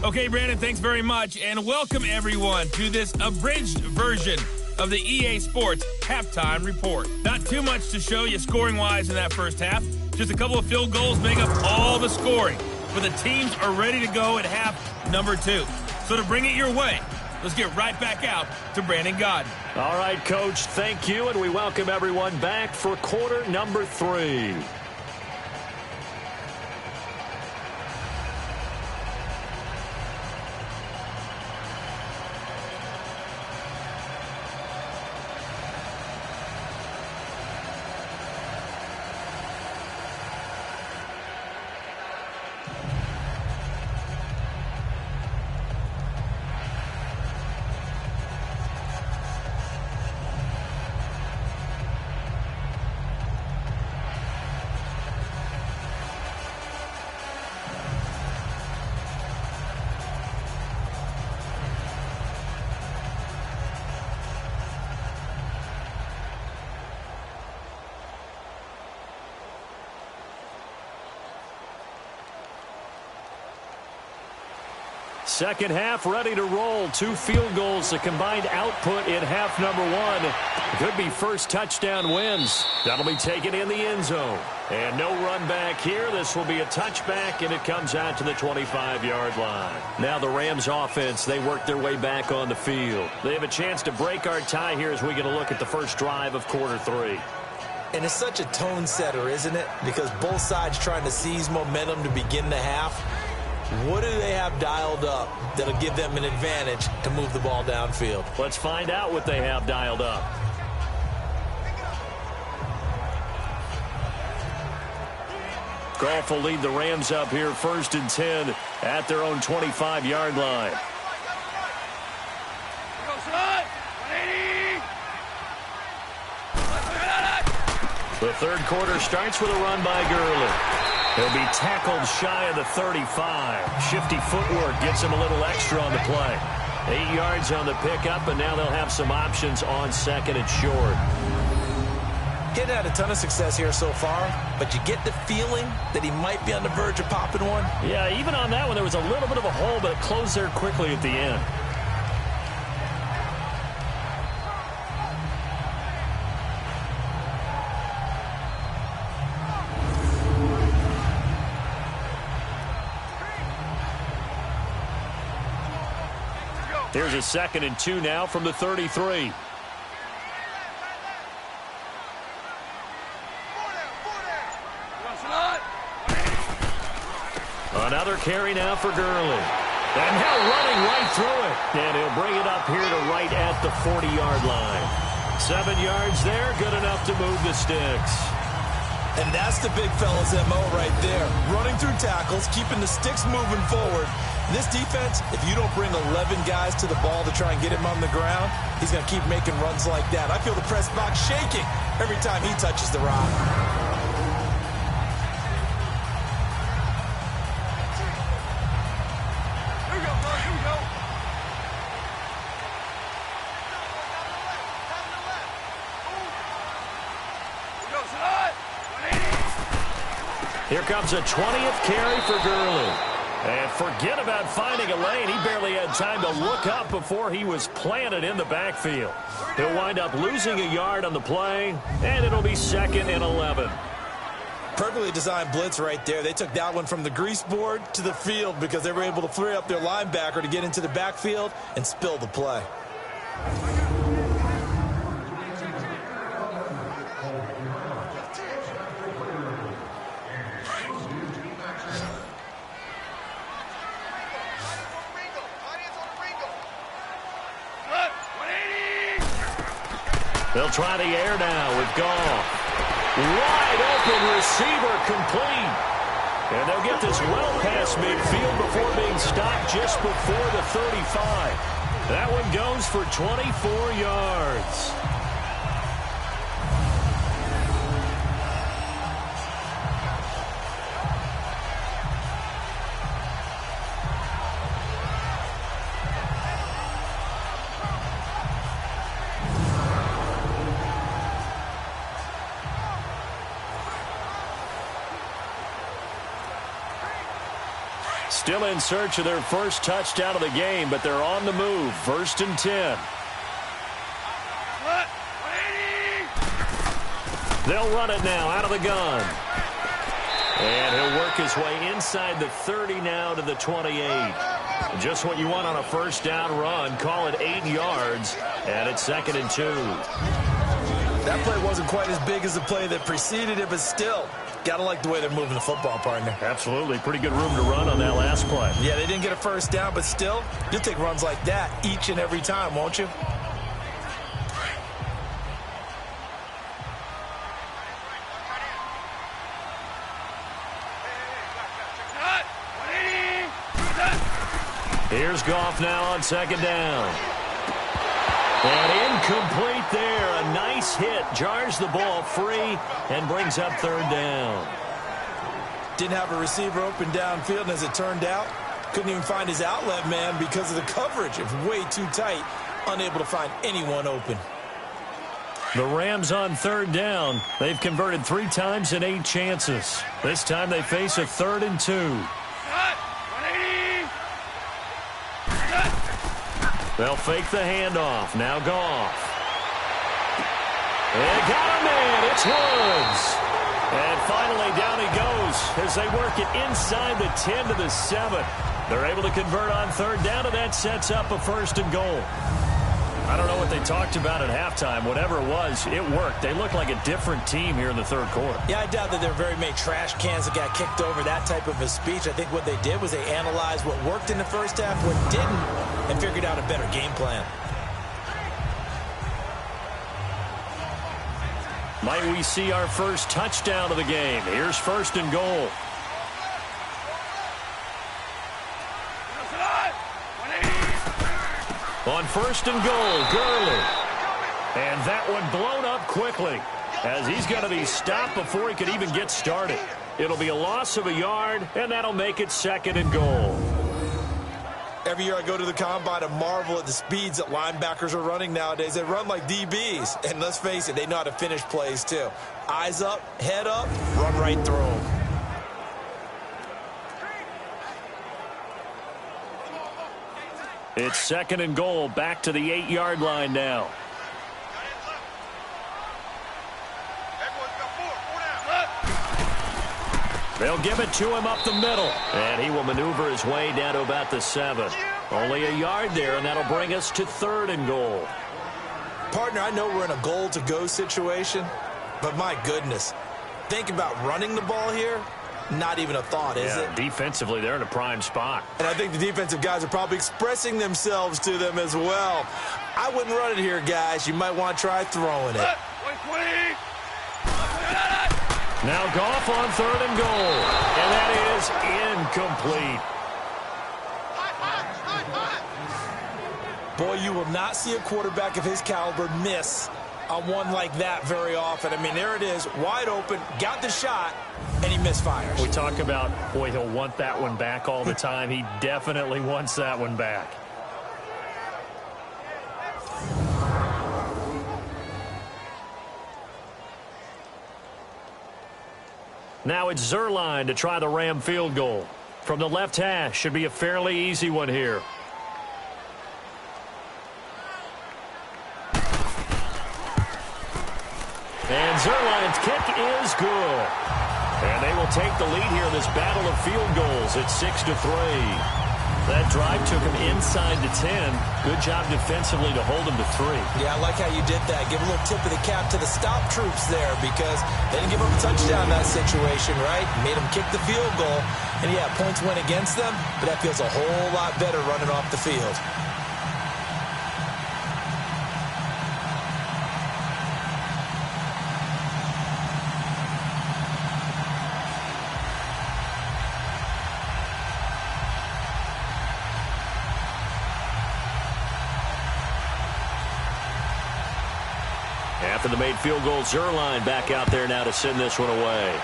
Okay, Brandon, thanks very much, and welcome everyone to this abridged version of the EA Sports Halftime Report. Not too much to show you scoring-wise in that first half. Just a couple of field goals make up all the scoring. But the teams are ready to go at half number 2. So to bring it your way, let's get right back out to Brandon Godden. All right, Coach, thank you, and we welcome everyone back for quarter number 3. Second half ready to roll. 2 field goals, the combined output in half number 1. Could be first touchdown wins. That'll be taken in the end zone. And no run back here. This will be a touchback, and it comes out to the 25-yard line. Now the Rams offense, they work their way back on the field. They have a chance to break our tie here as we get a look at the first drive of quarter 3. And it's such a tone setter, isn't it? Because both sides trying to seize momentum to begin the half. What do they have dialed up that'll give them an advantage to move the ball downfield? Let's find out what they have dialed up. Goff will lead the Rams up here 1st and 10 at their own 25-yard line. The third quarter starts with a run by Gurley. He'll be tackled shy of the 35. Shifty footwork gets him a little extra on the play. 8 yards on the pickup, and now they'll have some options on 2nd and short. Getting had a ton of success here so far, but you get the feeling that he might be on the verge of popping one. Yeah, even on that one, there was a little bit of a hole, but it closed there quickly at the end. Here's a 2nd and 2 now from the 33. Another carry now for Gurley. And now running right through it. And he'll bring it up here to right at the 40-yard line. 7 yards there, good enough to move the sticks. And that's the big fella's MO right there. Running through tackles, keeping the sticks moving forward. This defense, if you don't bring 11 guys to the ball to try and get him on the ground, he's going to keep making runs like that. I feel the press box shaking every time he touches the rock. Here comes a 20th carry for Gurley. And forget about finding a lane. He barely had time to look up before he was planted in the backfield. He'll wind up losing a yard on the play, and it'll be 2nd and 11. Perfectly designed blitz right there. They took that one from the grease board to the field because they were able to free up their linebacker to get into the backfield and spill the play. They'll try the air now with Goff. Wide open receiver complete. And they'll get this well past midfield before being stopped just before the 35. That one goes for 24 yards. Still in search of their first touchdown of the game, but they're on the move. 1st and 10. They'll run it now out of the gun. And he'll work his way inside the 30 now to the 28. Just what you want on a first down run. Call it 8 yards, and it's 2nd and 2. That play wasn't quite as big as the play that preceded it, but still, got to like the way they're moving the football, partner. Absolutely. Pretty good room to run on that last play. Yeah, they didn't get a first down, but still, you'll take runs like that each and every time, won't you? Here's Goff now on 2nd down. And incomplete there. A nice hit. Jars the ball free and brings up 3rd down. Didn't have a receiver open downfield, and as it turned out, couldn't even find his outlet man because of the coverage. It was way too tight. Unable to find anyone open. The Rams on 3rd down. They've converted 3 times in 8 chances. This time they face a 3rd and 2. They'll fake the handoff. Now Goff. They got a man. It's Woods. And finally, down he goes as they work it inside the 10 to the 7. They're able to convert on third down, and that sets up a 1st and goal. I don't know what they talked about at halftime. Whatever it was, it worked. They looked like a different team here in the third quarter. Yeah, I doubt that there were very many trash cans that got kicked over, that type of a speech. I think what they did was they analyzed what worked in the first half, what didn't, and figured out a better game plan. Might we see our first touchdown of the game? Here's 1st and goal. On 1st and goal, Gurley. And that one blown up quickly as he's going to be stopped before he could even get started. It'll be a loss of a yard, and that'll make it 2nd and goal. Every year I go to the combine and marvel at the speeds that linebackers are running nowadays. They run like DBs. And let's face it, they know how to finish plays too. Eyes up, head up, run right through them. It's 2nd and goal, back to the 8-yard line now. They'll give it to him up the middle. And he will maneuver his way down to about the 7. Only a yard there, and that'll bring us to 3rd and goal. Partner, I know we're in a goal-to-go situation, but my goodness, think about running the ball here. Not even a thought, is it? Defensively, they're in a prime spot. And I think the defensive guys are probably expressing themselves to them as well. I wouldn't run it here, guys. You might want to try throwing it. Now Goff on 3rd and goal. And that is incomplete. Boy, you will not see a quarterback of his caliber miss on one like that very often. I mean, there it is, wide open, got the shot, and he misfires. We talk about, boy, he'll want that one back all the time. He definitely wants that one back. Now it's Zerline to try the Ram field goal. From the left hash, should be a fairly easy one here. And Zerline's kick is good. And they will take the lead here in this battle of field goals at 6-3. That drive took him inside the 10. Good job defensively to hold him to 3. Yeah, I like how you did that. Give a little tip of the cap to the stop troops there because they didn't give up a touchdown in that situation, right? Made them kick the field goal. And, yeah, points went against them, but that feels a whole lot better running off the field. After the made field goal, Zerline back out there now to send this one away.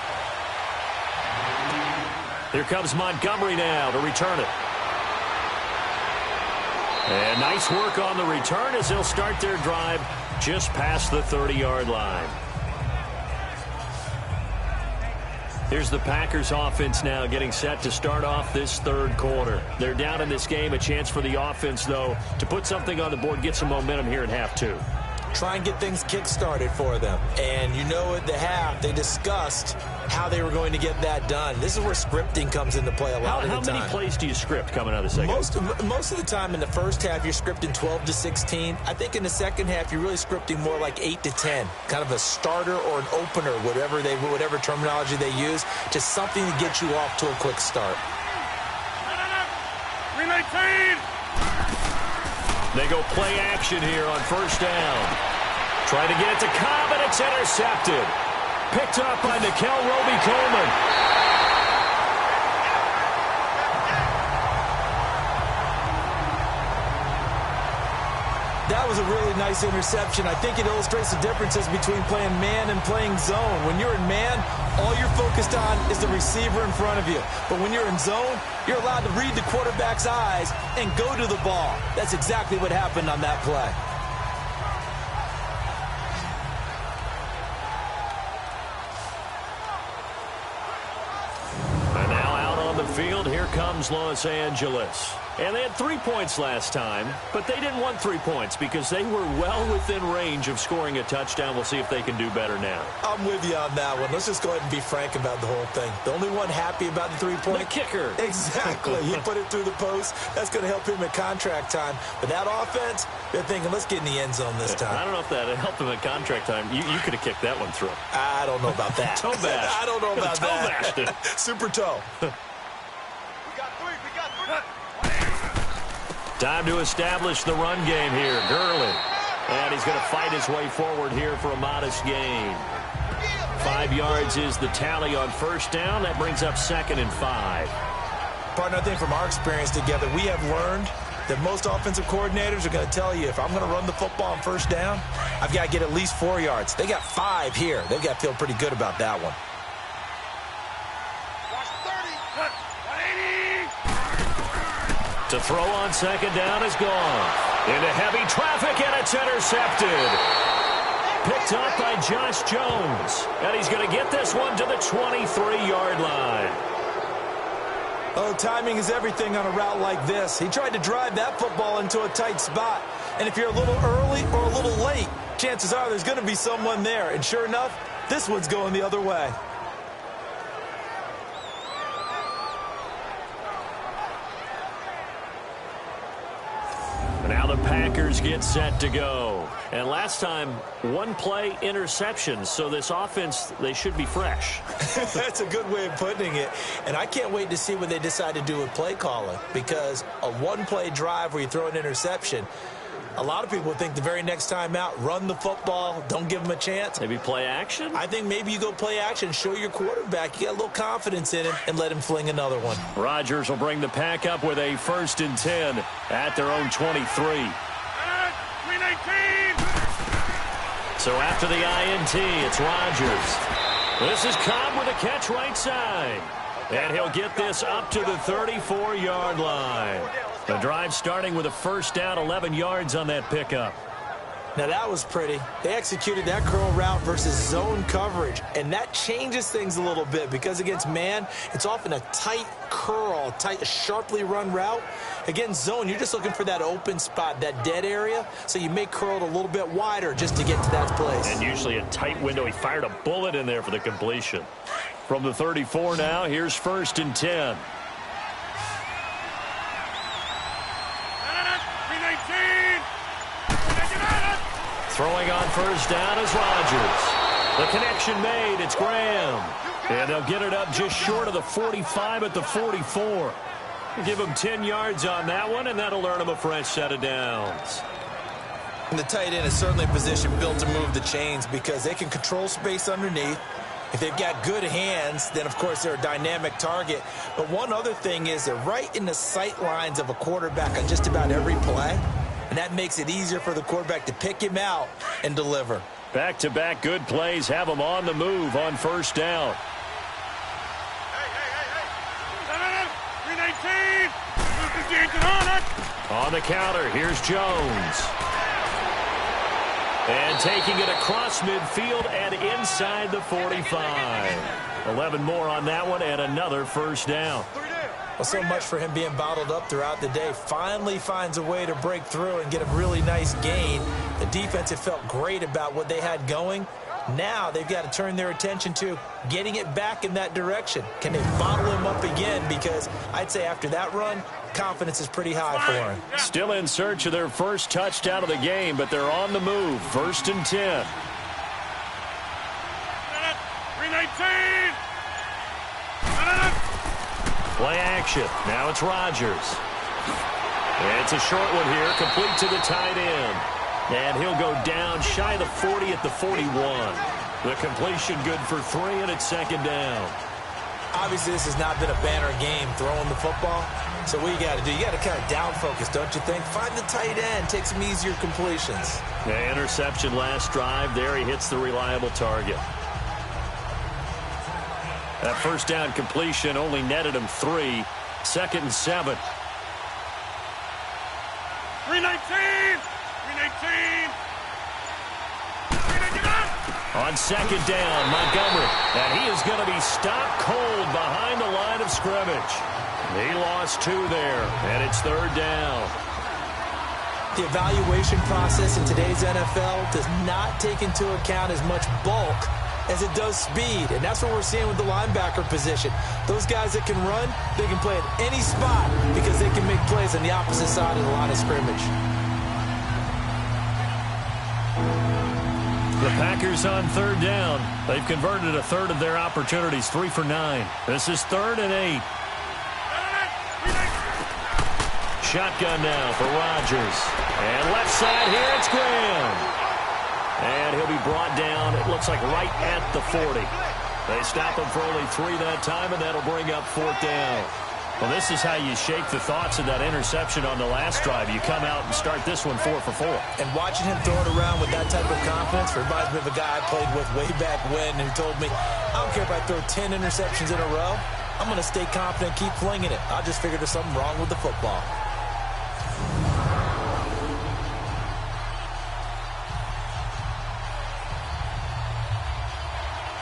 Here comes Montgomery now to return it. And nice work on the return as they'll start their drive just past the 30-yard line. Here's the Packers offense now getting set to start off this third quarter. They're down in this game. A chance for the offense, though, to put something on the board, get some momentum here in half 2. Try and get things kick-started for them. And you know at the half, they discussed how they were going to get that done. This is where scripting comes into play a lot of the time. How many plays do you script coming out of the second half? Most of the time in the first half, you're scripting 12 to 16. I think in the second half, you're really scripting more like 8 to 10. Kind of a starter or an opener, whatever terminology they use. Just something to get you off to a quick start. 319! They go play action here on first down. Trying to get it to Cobb, and it's intercepted. Picked up by Nickel Roby-Coleman. That was a really nice interception. I think it illustrates the differences between playing man and playing zone. When you're in man, all you're focused on is the receiver in front of you. But when you're in zone, you're allowed to read the quarterback's eyes and go to the ball. That's exactly what happened on that play. And now out on the field, here comes Los Angeles. And they had 3 points last time, but they didn't want 3 points because they were well within range of scoring a touchdown. We'll see if they can do better now. I'm with you on that one. Let's just go ahead and be frank about the whole thing. The only one happy about the 3-point? The kicker. Exactly. He put it through the post. That's going to help him at contract time. But that offense, they're thinking, let's get in the end zone this time. I don't know if that helped him at contract time. You could have kicked that one through. I don't know about that. Toe bash. I don't know about toe that. Toe bashed it. Super toe. Time to establish the run game here. Gurley. And he's going to fight his way forward here for a modest gain. 5 yards is the tally on first down. That brings up 2nd and 5. Partner, I think from our experience together, we have learned that most offensive coordinators are going to tell you, if I'm going to run the football on first down, I've got to get at least 4 yards. They got 5 here. They've got to feel pretty good about that one. To throw on second down is gone. Into heavy traffic, and it's intercepted. Picked up by Josh Jones. And he's going to get this one to the 23-yard line. Oh, timing is everything on a route like this. He tried to drive that football into a tight spot. And if you're a little early or a little late, chances are there's going to be someone there. And sure enough, this one's going the other way. Now the Packers get set to go. And last time, 1 play interception. So this offense, they should be fresh. That's a good way of putting it. And I can't wait to see what they decide to do with play calling. Because a 1-play drive where you throw an interception, a lot of people think the very next time out, run the football, don't give them a chance. Maybe play action? I think maybe you go play action, show your quarterback you got a little confidence in him, and let him fling another one. Rodgers will bring the Pack up with a 1st and 10 at their own 23. 319. So after the INT, it's Rodgers. This is Cobb with a catch right side. And he'll get this up to the 34-yard line. The drive starting with a first down, 11 yards on that pickup. Now that was pretty. They executed that curl route versus zone coverage, and that changes things a little bit because against man, it's often a tight curl, tight, sharply run route. Against zone, you're just looking for that open spot, that dead area, so you make curl it a little bit wider just to get to that place. And usually a tight window. He fired a bullet in there for the completion. From the 34 now, here's 1st and 10. Throwing on first down is Rodgers. The connection made. It's Graham. And they'll get it up just short of the 45 at the 44. Give him 10 yards on that one, and that'll earn him a fresh set of downs. And the tight end is certainly a position built to move the chains because they can control space underneath. If they've got good hands, then, of course, they're a dynamic target. But one other thing is they're right in the sight lines of a quarterback on just about every play. And that makes it easier for the quarterback to pick him out and deliver. Back-to-back good plays have him on the move on first down. 319. On the counter, here's Jones. And taking it across midfield and inside the 45. 11 more on that one and another first down. Well, so much for him being bottled up throughout the day. Finally finds a way to break through and get a really nice gain. The defense had felt great about what they had going. Now they've got to turn their attention to getting it back in that direction. Can they bottle him up again? Because I'd say after that run, confidence is pretty high for him. Still in search of their first touchdown of the game, but they're on the move. 1st and 10. 319. Play action. Now it's Rodgers. And it's a short one here, complete to the tight end. And he'll go down shy of the 40 at the 41. The completion good for 3, and it's 2nd down. Obviously, this has not been a banner game throwing the football. So what you got to do, you got to kind of down focus, don't you think? Find the tight end, take some easier completions. The interception last drive. There he hits the reliable target. That first down completion only netted him 3. 2nd and 7. 319. 319. On 2nd down, Montgomery. And he is going to be stopped cold behind the line of scrimmage. He lost 2 there, and it's 3rd down. The evaluation process in today's NFL does not take into account as much bulk as it does speed, and that's what we're seeing with the linebacker position. Those guys that can run, they can play at any spot because they can make plays on the opposite side of the line of scrimmage. The Packers on 3rd down. They've converted 1/3 of their opportunities, 3 for 9. This is 3rd and 8. Shotgun now for Rodgers. And left side here, it's Graham. And he'll be brought down, it looks like right at the 40. They stop him for only 3 that time, and that'll bring up 4th down. Well, this is how you shake the thoughts of that interception on the last drive. You come out and start this one 4 for 4. And watching him throw it around with that type of confidence reminds me of a guy I played with way back when who told me, I don't care if I throw 10 interceptions in a row. I'm going to stay confident and keep flinging it. I just figured there's something wrong with the football.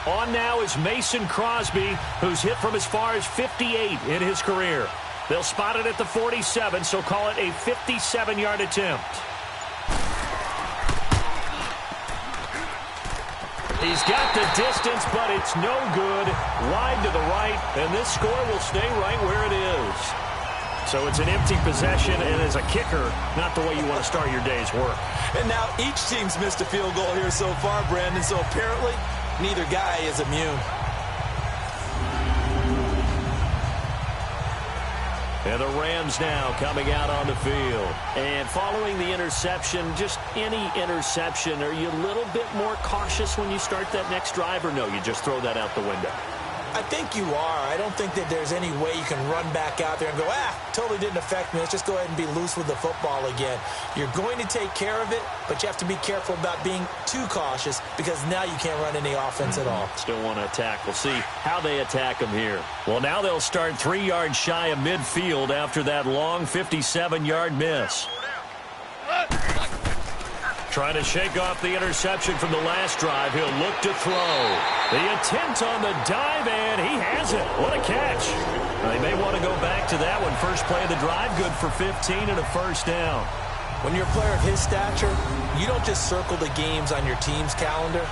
On now is Mason Crosby, who's hit from as far as 58 in his career. They'll spot it at the 47, so call it a 57-yard attempt. He's got the distance, but it's no good. Wide to the right, and this score will stay right where it is. So it's an empty possession, and as a kicker, not the way you want to start your day's work. And now each team's missed a field goal here so far, Brandon, so apparently neither guy is immune. And the Rams now coming out on the field. And following the interception, just any interception, are you a little bit more cautious when you start that next drive, or no, you just throw that out the window? I think you are. I don't think that there's any way you can run back out there and go, totally didn't affect me. Let's just go ahead and be loose with the football again. You're going to take care of it, but you have to be careful about being too cautious because now you can't run any offense at all. Still want to attack. We'll see how they attack them here. Well, now they'll start 3 yards shy of midfield after that long 57-yard miss. Trying to shake off the interception from the last drive. He'll look to throw. The attempt on the dive, and he has it. What a catch. They may want to go back to that one. First play of the drive, good for 15 and a 1st down. When you're a player of his stature, you don't just circle the games on your team's calendar.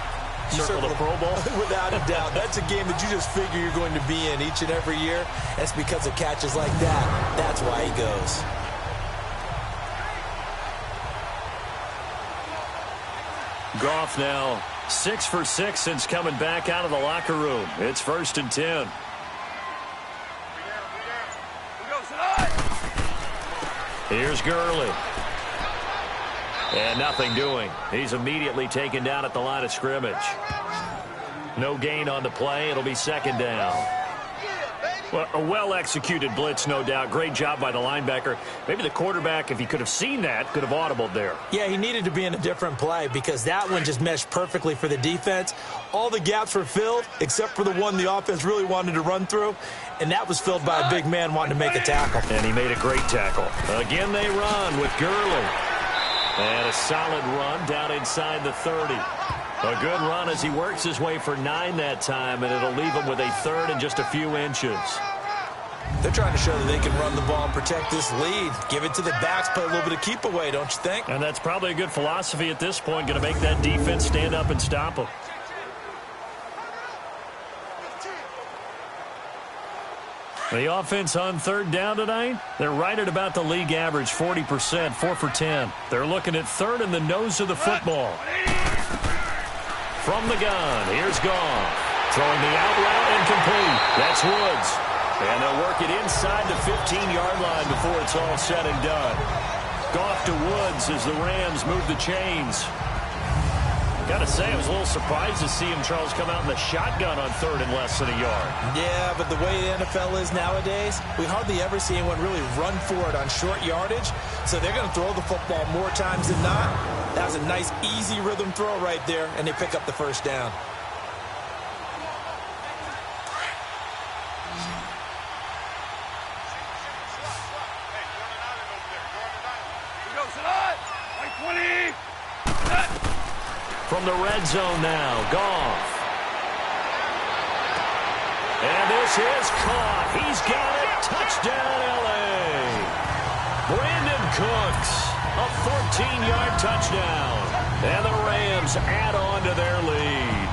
You circle the Pro Bowl? Without a doubt. That's a game that you just figure you're going to be in each and every year. That's because of catches like that. That's why he goes. Goff now 6 for 6 since coming back out of the locker room. It's 1st and 10. Here's Gurley. And nothing doing. He's immediately taken down at the line of scrimmage. No gain on the play. It'll be 2nd down. Well, a well-executed blitz, no doubt. Great job by the linebacker. Maybe the quarterback, if he could have seen that, could have audibled there. Yeah, he needed to be in a different play because that one just meshed perfectly for the defense. All the gaps were filled except for the one the offense really wanted to run through, and that was filled by a big man wanting to make a tackle. And he made a great tackle. Again, they run with Gurley. And a solid run down inside the 30. A good run as he works his way for 9 that time, and it'll leave him with a 3rd and just a few inches. They're trying to show that they can run the ball and protect this lead. Give it to the backs, play a little bit of keep away, don't you think? And that's probably a good philosophy at this point, going to make that defense stand up and stop them. The offense on 3rd down tonight, they're right at about the league average, 40%, 4 for 10. They're looking at 3rd in the nose of the football. From the gun, here's Goff. Throwing the out route incomplete. That's Woods. And they'll work it inside the 15-yard line before it's all said and done. Goff to Woods as the Rams move the chains. Got to say, I was a little surprised to see him, Charles, come out in the shotgun on 3rd and less than a yard. Yeah, but the way the NFL is nowadays, we hardly ever see anyone really run for it on short yardage. So they're going to throw the football more times than not. That was a nice, easy rhythm throw right there, and they pick up the 1st down. From the red zone now, Goff. And this is caught. He's got it. Touchdown. A 14-yard touchdown. And the Rams add on to their lead.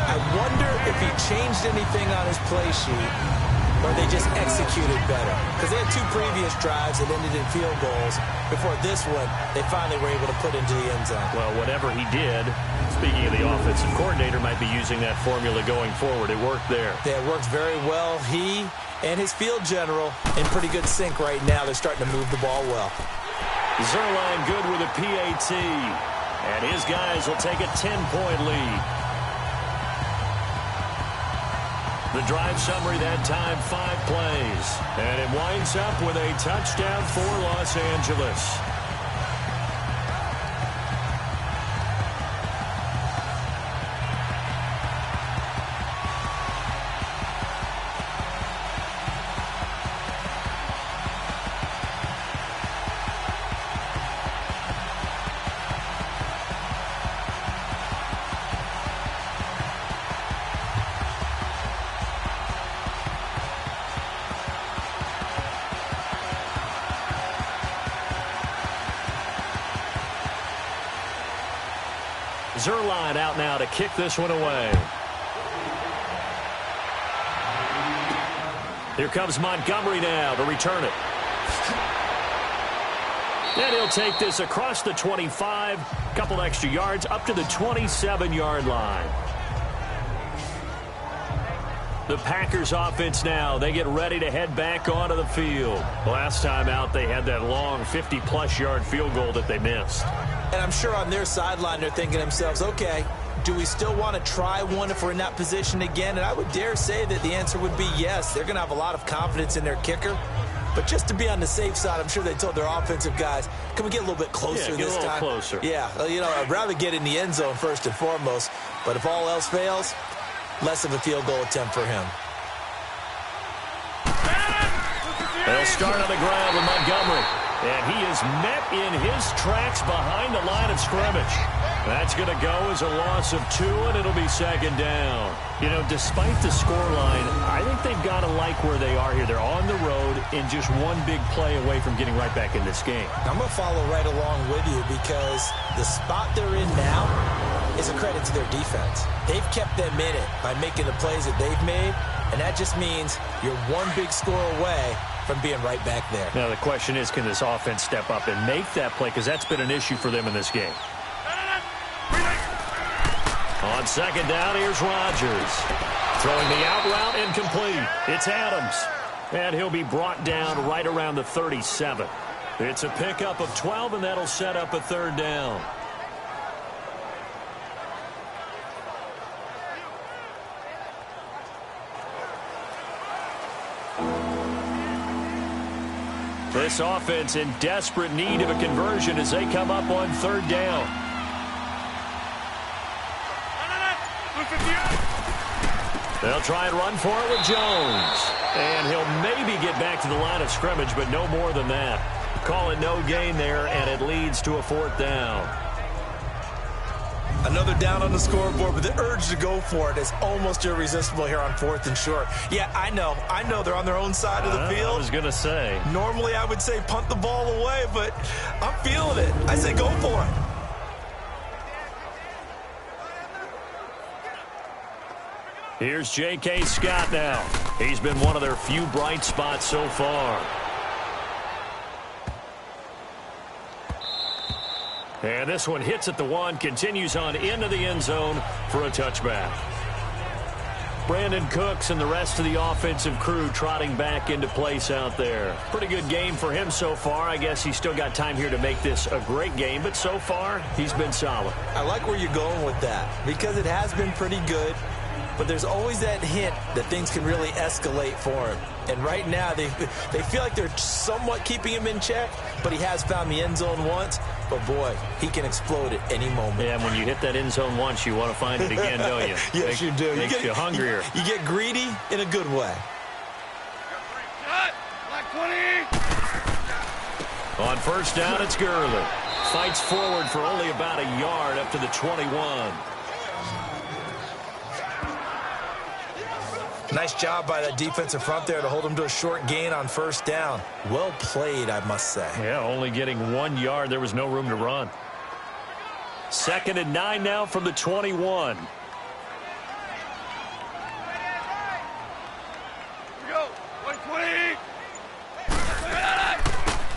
I wonder if he changed anything on his play sheet or they just executed better. Because they had 2 previous drives that ended in field goals. Before this one, they finally were able to put into the end zone. Well, whatever he did, speaking of the offensive coordinator, might be using that formula going forward. It worked there. Yeah, it works very well. He and his field general in pretty good sync right now. They're starting to move the ball well. Zerline good with a PAT. And his guys will take a 10-point lead. The drive summary that time, 5 plays. And it winds up with a touchdown for Los Angeles. Zerline out now to kick this one away. Here comes Montgomery now to return it. And he'll take this across the 25, couple extra yards up to the 27-yard line. The Packers offense now, they get ready to head back onto the field. Last time out, they had that long 50-plus yard field goal that they missed. And I'm sure on their sideline they're thinking to themselves, okay, do we still want to try one if we're in that position again? And I would dare say that the answer would be yes. They're going to have a lot of confidence in their kicker. But just to be on the safe side, I'm sure they told their offensive guys, can we get a little bit closer this time? Closer. Yeah, you know, I'd rather get in the end zone first and foremost. But if all else fails, less of a field goal attempt for him. They'll start on the ground with Montgomery. And he is met in his tracks behind the line of scrimmage. That's going to go as a loss of 2, and it'll be second down. You know, despite the scoreline, I think they've got to like where they are here. They're on the road and just one big play away from getting right back in this game. I'm going to follow right along with you because the spot they're in now is a credit to their defense. They've kept them in it by making the plays that they've made, and that just means you're one big score away from being right back there. Now, the question is, can this offense step up and make that play? Because that's been an issue for them in this game. On second down, here's Rodgers. Throwing the out route incomplete. It's Adams. And he'll be brought down right around the 37. It's a pickup of 12, and that'll set up a third down. This offense in desperate need of a conversion as they come up on third down. They'll try and run for it with Jones. And he'll maybe get back to the line of scrimmage, but no more than that. Call it no gain there, and it leads to a fourth down. Another down on the scoreboard, but the urge to go for it is almost irresistible here on 4th and short. Yeah, I know they're on their own side of the field. I was going to say. Normally I would say punt the ball away, but I'm feeling it. I say go for it. Here's J.K. Scott now. He's been one of their few bright spots so far. And this one hits at the 1, continues on into the end zone for a touchback. Brandon Cooks and the rest of the offensive crew trotting back into place out there. Pretty good game for him so far. I guess he's still got time here to make this a great game, but so far he's been solid. I like where you're going with that because it has been pretty good. But there's always that hint that things can really escalate for him. And right now, they feel like they're somewhat keeping him in check, but he has found the end zone once. But, boy, he can explode at any moment. Yeah, and when you hit that end zone once, you want to find it again, don't you? Yes, you do. Makes you hungrier. You get greedy in a good way. Black 20. On first down, it's Gurley. Fights forward for only about a yard up to the 21. Nice job by that defensive front there to hold him to a short gain on first down. Well played, I must say. Yeah, only getting 1 yard. There was no room to run. 2nd and 9 now from the 21.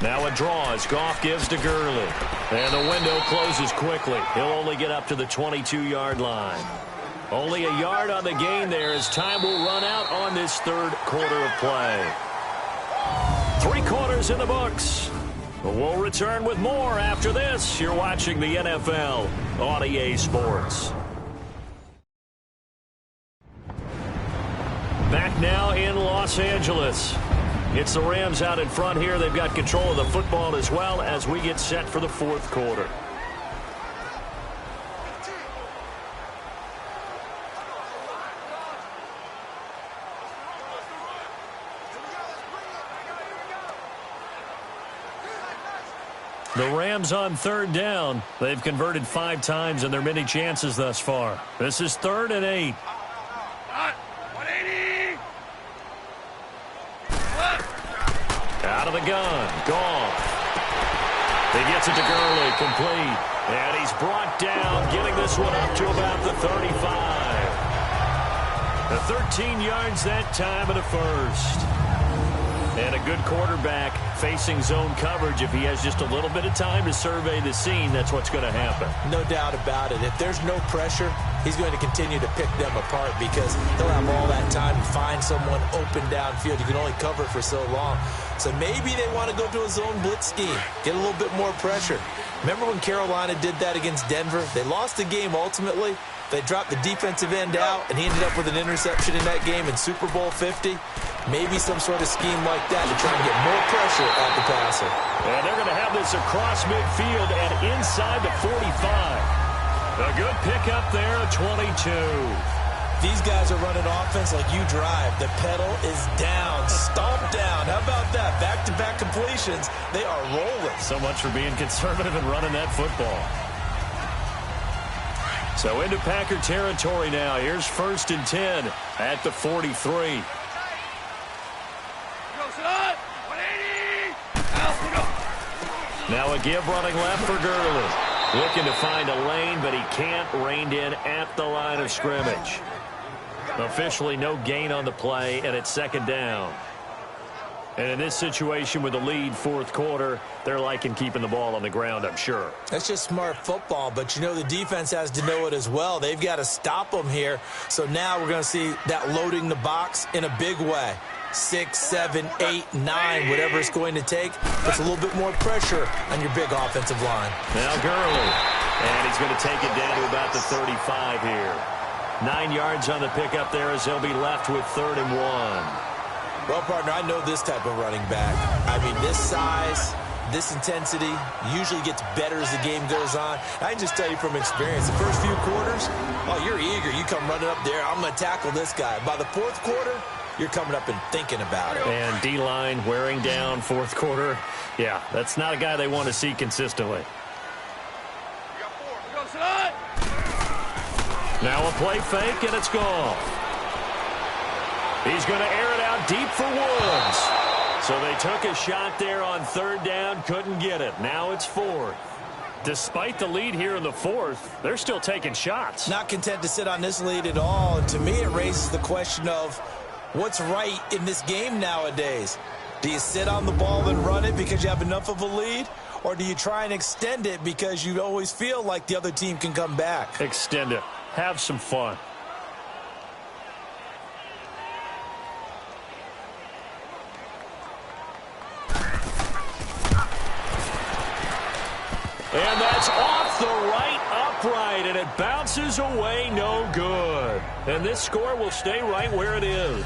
Now a draw as Goff gives to Gurley. And the window closes quickly. He'll only get up to the 22-yard line. Only a yard on the gain there as time will run out on this third quarter of play. 3 quarters in the books. We'll return with more after this. You're watching the NFL on EA Sports. Back now in Los Angeles. It's the Rams out in front here. They've got control of the football as well as we get set for the fourth quarter. The Rams on third down. They've converted 5 times in their many chances thus far. This is 3rd and 8. Out of the gun. Goff. He gets it to Gurley. Complete. And he's brought down, getting this one up to about the 35. The 13 yards that time of the first. And a good quarterback facing zone coverage. If he has just a little bit of time to survey the scene, that's what's going to happen. No doubt about it. If there's no pressure, he's going to continue to pick them apart because he'll have all that time to find someone open downfield. You can only cover for so long. So maybe they want to go to a zone blitz scheme, get a little bit more pressure. Remember when Carolina did that against Denver? They lost the game ultimately. They dropped the defensive end out, and he ended up with an interception in that game in Super Bowl 50. Maybe some sort of scheme like that to try and get more pressure at the passer. And they're going to have this across midfield and inside the 45. A good pickup there, 22. These guys are running offense like you drive. The pedal is down, stomp down. How about that? Back-to-back completions. They are rolling. So much for being conservative and running that football. So into Packer territory now. Here's 1st and 10 at the 43. Now a give running left for Gurley. Looking to find a lane, but he can't. Reined in at the line of scrimmage. Officially no gain on the play, and it's 2nd down. And in this situation with the lead, 4th quarter, they're liking keeping the ball on the ground, I'm sure. That's just smart football, but you know the defense has to know it as well. They've got to stop them here. So now we're going to see that loading the box in a big way. 6, 7, 8, 9, whatever it's going to take. Puts a little bit more pressure on your big offensive line. Now Gurley. And he's going to take it down to about the 35 here. 9 yards on the pickup there as they'll be left with 3rd and 1. Well, partner, I know this type of running back. I mean, this size, this intensity usually gets better as the game goes on. I can just tell you from experience, the first few quarters, oh, you're eager. You come running up there, I'm going to tackle this guy. By the 4th quarter, you're coming up and thinking about it. And D-line wearing down 4th quarter. Yeah, that's not a guy they want to see consistently. Now a play fake, and it's gone. He's going to air it out deep for Woods. So they took a shot there on 3rd down, couldn't get it. Now it's 4th. Despite the lead here in the 4th, they're still taking shots. Not content to sit on this lead at all. And to me, it raises the question of what's right in this game nowadays. Do you sit on the ball and run it because you have enough of a lead? Or do you try and extend it because you always feel like the other team can come back? Extend it. Have some fun. And that's off the right upright, and it bounces away no good. And this score will stay right where it is.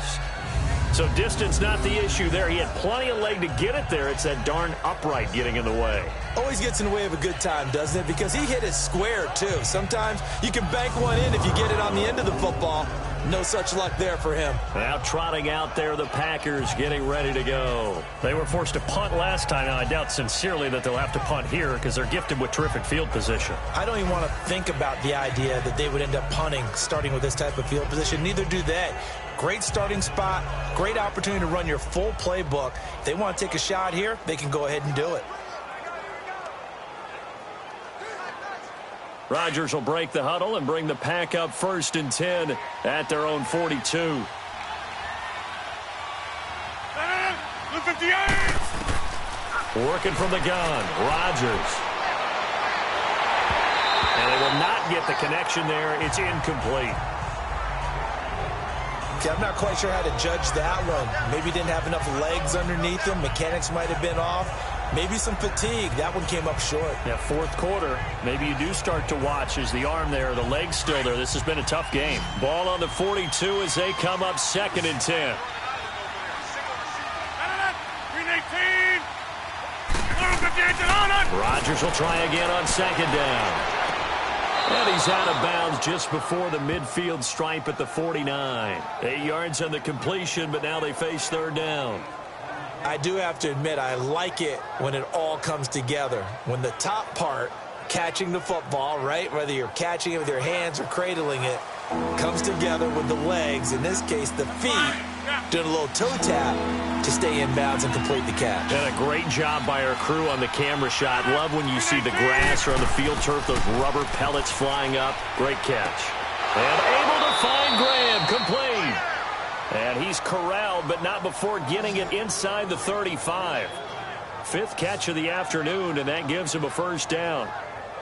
So distance not the issue there. He had plenty of leg to get it there. It's that darn upright getting in the way. Always gets in the way of a good time, doesn't it? Because he hit it square, too. Sometimes you can bank one in if you get it on the end of the football. No such luck there for him. Now trotting out there, the Packers getting ready to go. They were forced to punt last time. Now, I doubt sincerely that they'll have to punt here because they're gifted with terrific field position. I don't even want to think about the idea that they would end up punting starting with this type of field position. Neither do they. great starting spot, great opportunity to run your full playbook. If they want to take a shot here, they can go ahead and do it. Rodgers will break the huddle and bring the pack up 1st and 10 at their own 42. 58. Working from the gun, Rodgers. And they will not get the connection there. It's incomplete. Okay, I'm not quite sure how to judge that one. Maybe didn't have enough legs underneath him. Mechanics might have been off. Maybe some fatigue. That one came up short. Yeah, 4th quarter. Maybe you do start to watch as the arm there, the leg's still there. This has been a tough game. Ball on the 42 as they come up 2nd and 10. 3-19. Rodgers will try again on 2nd down. And he's out of bounds just before the midfield stripe at the 49. 8 yards on the completion, but now they face 3rd down. I do have to admit, I like it when it all comes together. When the top part, catching the football, right, whether you're catching it with your hands or cradling it, comes together with the legs, in this case the feet, doing a little toe tap to stay in bounds and complete the catch. And a great job by our crew on the camera shot. Love when you see the grass or on the field turf, those rubber pellets flying up. Great catch. And able to find Graham, complete. And he's corralled, but not before getting it inside the 35. 5th catch of the afternoon, and that gives him a 1st down.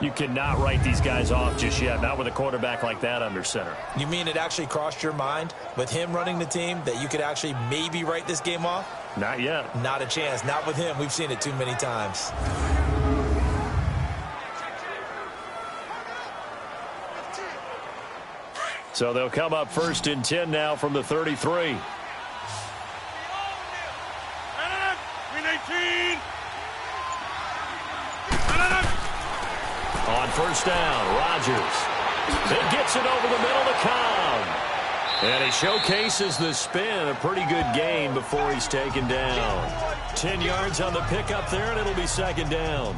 You cannot write these guys off just yet, not with a quarterback like that under center. You mean it actually crossed your mind with him running the team that you could actually maybe write this game off? Not yet. Not a chance. Not with him. We've seen it too many times. So they'll come up 1st and 10 now from the 33. 3-19. On 1st down, Rodgers. It gets it over the middle to Cobb. And he showcases the spin. A pretty good gain before he's taken down. 10 yards on the pickup there, and it'll be 2nd down.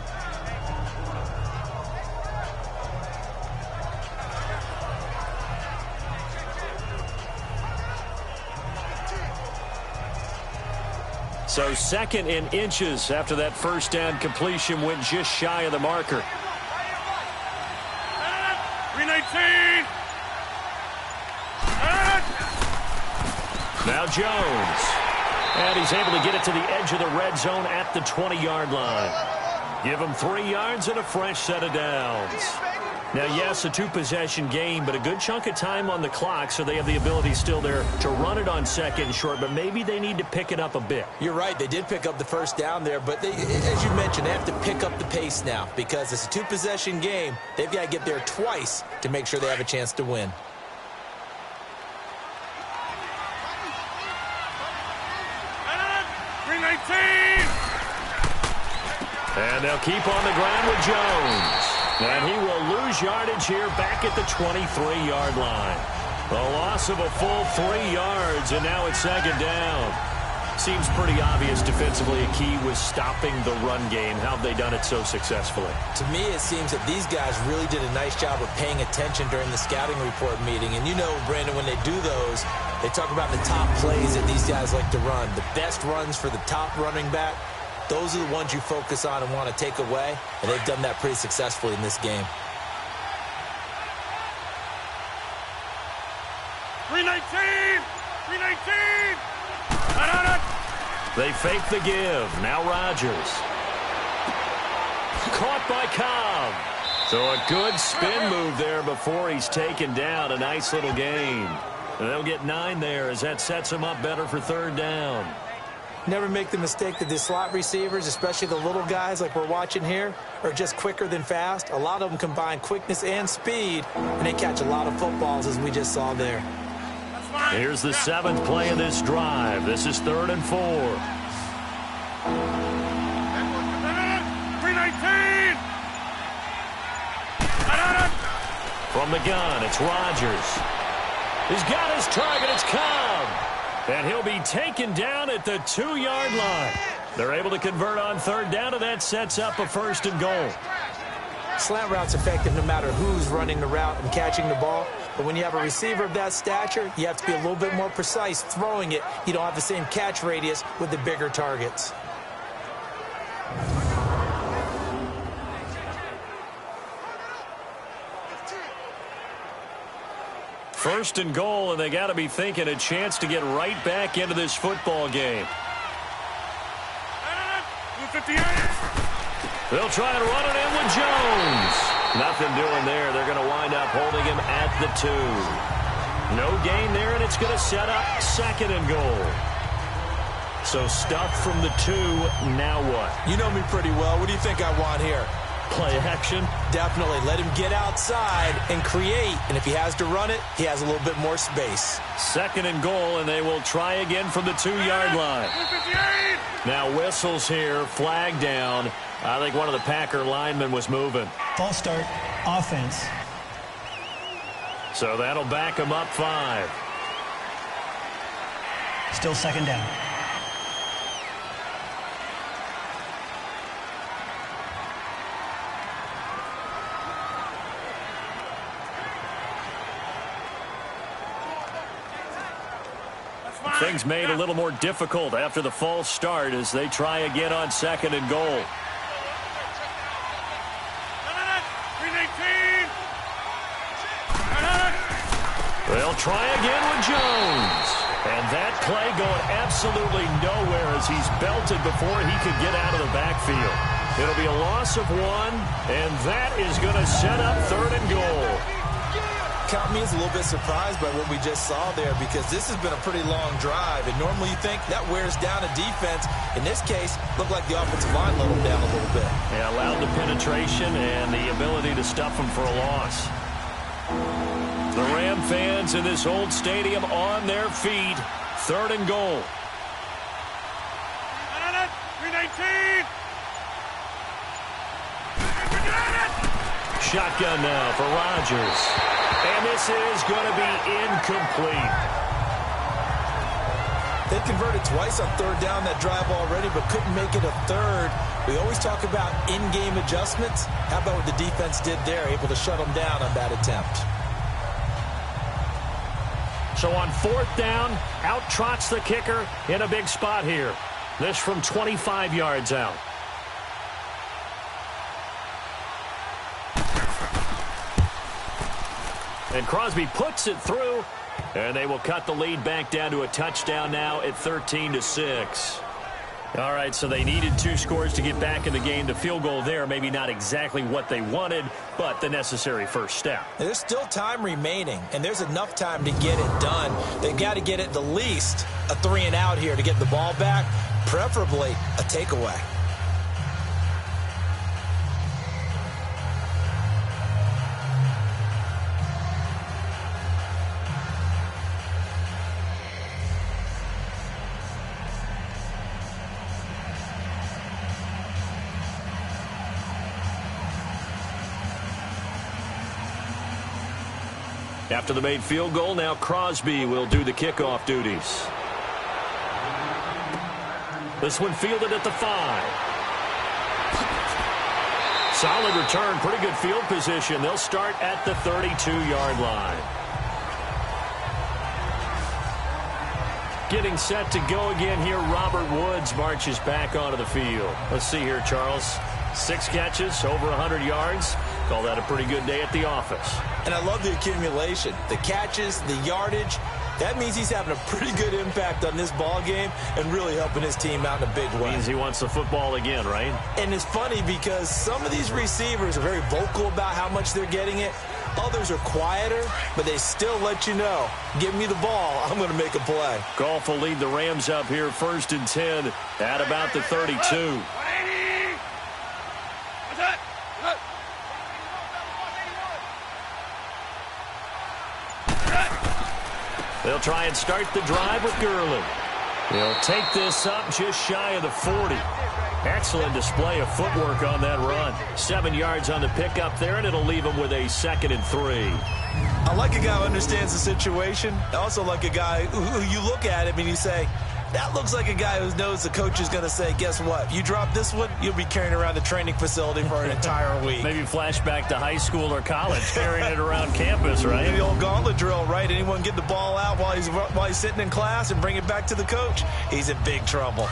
So 2nd in inches after that 1st down completion went just shy of the marker. 3-19. Now Jones. And he's able to get it to the edge of the red zone at the 20-yard line. Give him 3 yards and a fresh set of downs. Now, yes, a 2-possession game, but a good chunk of time on the clock, so they have the ability still there to run it on 2nd and short, but maybe they need to pick it up a bit. You're right. They did pick up the 1st down there, but they, as you mentioned, they have to pick up the pace now because it's a 2-possession game. They've got to get there twice to make sure they have a chance to win. And they'll keep on the ground with Jones. And he will lose yardage here back at the 23-yard line. A loss of a full 3 yards, and now it's 2nd down. Seems pretty obvious defensively a key was stopping the run game. How have they done it so successfully? To me, it seems that these guys really did a nice job of paying attention during the scouting report meeting. And you know, Brandon, when they do those, they talk about the top plays that these guys like to run. The best runs for the top running back. Those are the ones you focus on and want to take away, and they've done that pretty successfully in this game. 3-19. They fake the give. Now Rodgers. Caught by Cobb. So a good spin move there before he's taken down. A nice little gain. And they'll get 9 there as that sets them up better for 3rd down. Never make the mistake that the slot receivers, especially the little guys like we're watching here, are just quicker than fast. A lot of them combine quickness and speed, and they catch a lot of footballs, as we just saw there. Here's the 7th play of this drive. This is 3rd and 4. 3-19. From the gun, it's Rodgers. He's got his target. It's Cobb. And he'll be taken down at the 2-yard line. They're able to convert on 3rd down, and that sets up a 1st and goal. Slant route's effective no matter who's running the route and catching the ball. But when you have a receiver of that stature, you have to be a little bit more precise throwing it. You don't have the same catch radius with the bigger targets. First and goal, and they got to be thinking a chance to get right back into this football game. 58. They'll try and run it in with Jones. Nothing doing there. They're going to wind up holding him at the 2. No gain there, and it's going to set up second and goal. So stuff from the 2. Now what? You know me pretty well. What do you think I want here? Play action? Definitely. Let him get outside and create. And if he has to run it, he has a little bit more space. Second and goal, and they will try again from the 2-yard line. 58. Now whistles here, flag down. I think one of the Packer linemen was moving. False start, offense. So that'll back him up 5. Still second down. Things made a little more difficult after the false start as they try again on second and goal. 319. They'll try again with Jones. And that play going absolutely nowhere as he's belted before he could get out of the backfield. It'll be a loss of 1, and that is going to set up third and goal. Count me as a little bit surprised by what we just saw there because this has been a pretty long drive. And normally you think that wears down a defense. In this case, looked like the offensive line let them down a little bit. Yeah, allowed the penetration and the ability to stuff them for a loss. The Ram fans in this old stadium on their feet. Third and goal. 319. Shotgun now for Rodgers. And this is going to be incomplete. They converted twice on third down that drive already, but couldn't make it a third. We always talk about in-game adjustments. How about what the defense did there, able to shut them down on that attempt? So on fourth down, out trots the kicker in a big spot here. This from 25 yards out. And Crosby puts it through, and they will cut the lead back down to a touchdown now at 13-6. All right, so they needed 2 scores to get back in the game. The field goal there, maybe not exactly what they wanted, but the necessary first step. There's still time remaining, and there's enough time to get it done. They've got to get it the least a 3-and-out here to get the ball back, preferably a takeaway. After the made field goal, now Crosby will do the kickoff duties. This one fielded at the 5. Solid return, pretty good field position. They'll start at the 32-yard line. Getting set to go again here, Robert Woods marches back onto the field. Let's see here, Charles. 6 catches, over 100 yards. Call that a pretty good day at the office. And I love the accumulation, the catches, the yardage. That means he's having a pretty good impact on this ball game and really helping his team out in a big way. Means he wants the football again, right? And it's funny because some of these receivers are very vocal about how much they're getting it. Others are quieter, but they still let you know, give me the ball, I'm going to make a play. Goff will lead the Rams up here 1st and 10 at about the 32. They'll try and start the drive with Gurley. They'll take this up just shy of the 40. Excellent display of footwork on that run. 7 yards on the pickup there, and it'll leave him with a 2nd and 3. I like a guy who understands the situation. I also like a guy who you look at him and you say, That looks like a guy who knows the coach is going to say, guess what? You drop this one, you'll be carrying around the training facility for an entire week. Maybe flashback to high school or college, carrying it around campus, right? The old gauntlet drill, right? Anyone get the ball out while he's sitting in class and bring it back to the coach? He's in big trouble.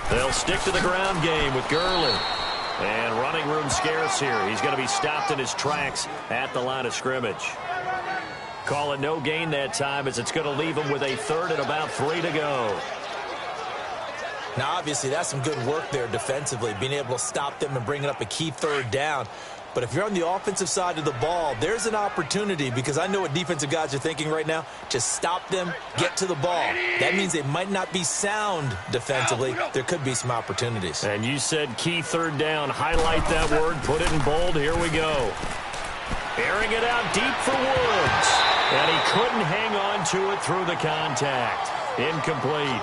They'll stick to the ground game with Gurley. And running room scarce here. He's going to be stopped in his tracks at the line of scrimmage. Call it no gain that time as it's going to leave him with a third and about 3 to go. Now, obviously, that's some good work there defensively, being able to stop them and bringing up a key third down. But if you're on the offensive side of the ball, there's an opportunity, because I know what defensive guys are thinking right now. Just stop them, get to the ball. That means they might not be sound defensively. There could be some opportunities. And you said key third down. Highlight that word. Put it in bold. Here we go. Airing it out deep for Woods. And he couldn't hang on to it through the contact. Incomplete.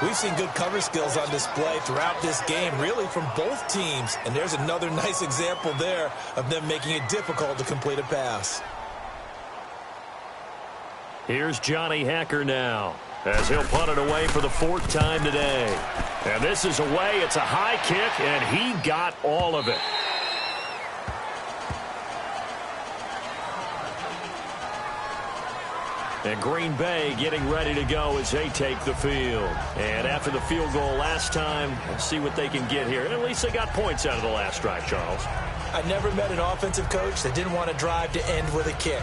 We've seen good cover skills on display throughout this game, really from both teams. And there's another nice example there of them making it difficult to complete a pass. Here's Johnny Hacker now, as he'll punt it away for the 4th time today. And this is away. It's a high kick, and he got all of it. And Green Bay getting ready to go as they take the field. And after the field goal last time, let's see what they can get here. At least they got points out of the last drive, Charles. I never met an offensive coach that didn't want to drive to end with a kick.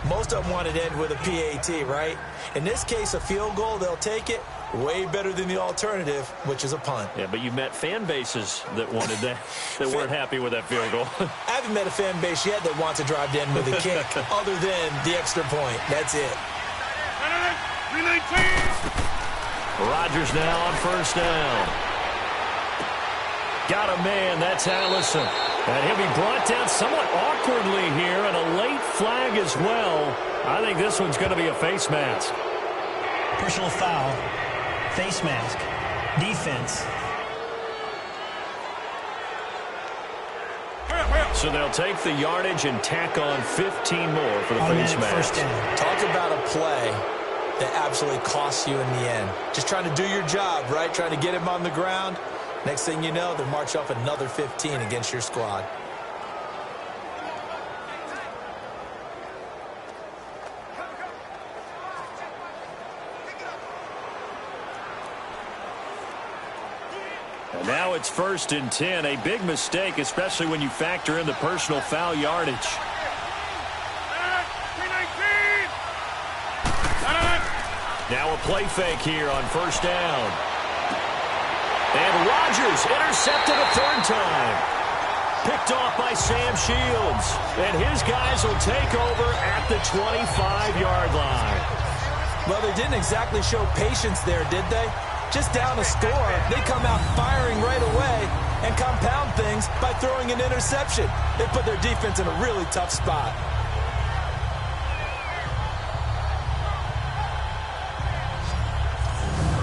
Most of them wanted to end with a PAT, right? In this case, a field goal, they'll take it. Way better than the alternative, which is a punt. Yeah, but you met fan bases that wanted that, that weren't happy with that field goal. I haven't met a fan base yet that wants to drive to end with a kick, other than the extra point. That's it. 319. Rodgers now on first down. Got a man, that's Allison. And he'll be brought down somewhat awkwardly here, and a late flag as well. I think this one's going to be a face mask. Personal foul. Face mask. Defense. So they'll take the yardage and tack on 15 more for the face mask. First down. Talk about a play that absolutely costs you in the end. Just trying to do your job, right? Trying to get him on the ground. Next thing you know, they'll march off another 15 against your squad. And now it's 1st and 10. A big mistake, especially when you factor in the personal foul yardage. 319. Now a play fake here on first down. And Rodgers intercepted a 3rd time. Picked off by Sam Shields. And his guys will take over at the 25-yard line. Well, they didn't exactly show patience there, did they? Just down a score, they come out firing right away and compound things by throwing an interception. They put their defense in a really tough spot.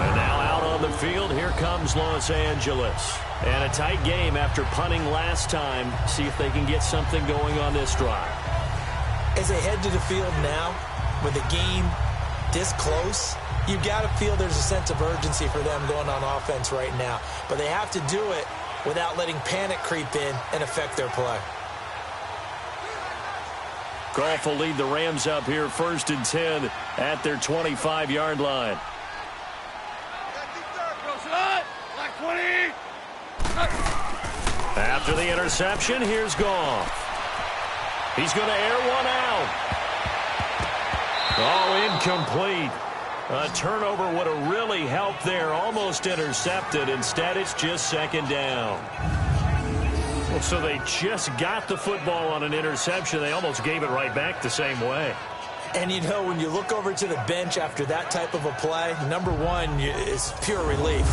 And now out on the field, here comes Los Angeles. And a tight game after punting last time. See if they can get something going on this drive. As they head to the field now, with the game this close, you've got to feel there's a sense of urgency for them going on offense right now. But they have to do it without letting panic creep in and affect their play. Goff will lead the Rams up here 1st and 10 at their 25-yard line. After the interception, here's Goff. He's going to air one out. Oh, incomplete. A turnover would have really helped there. Almost intercepted. Instead, it's just 2nd down. Well, so they just got the football on an interception. They almost gave it right back the same way. And, you know, when you look over to the bench after that type of a play, number one is pure relief.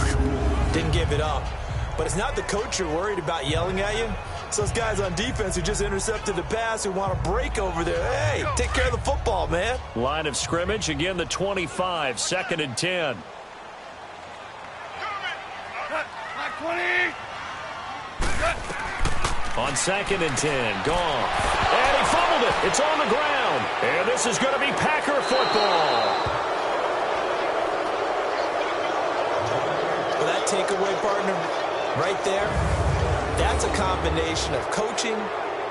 Didn't give it up. But it's not the coach you're worried about yelling at you. It's those guys on defense who just intercepted the pass who want to break over there. Hey, take care of the football, man. Line of scrimmage, again the 25, 2nd and 10. On 2nd and 10, Goff. And he fumbled it. It's on the ground. And this is going to be Packer football. Well, that takeaway, partner, right there, that's a combination of coaching,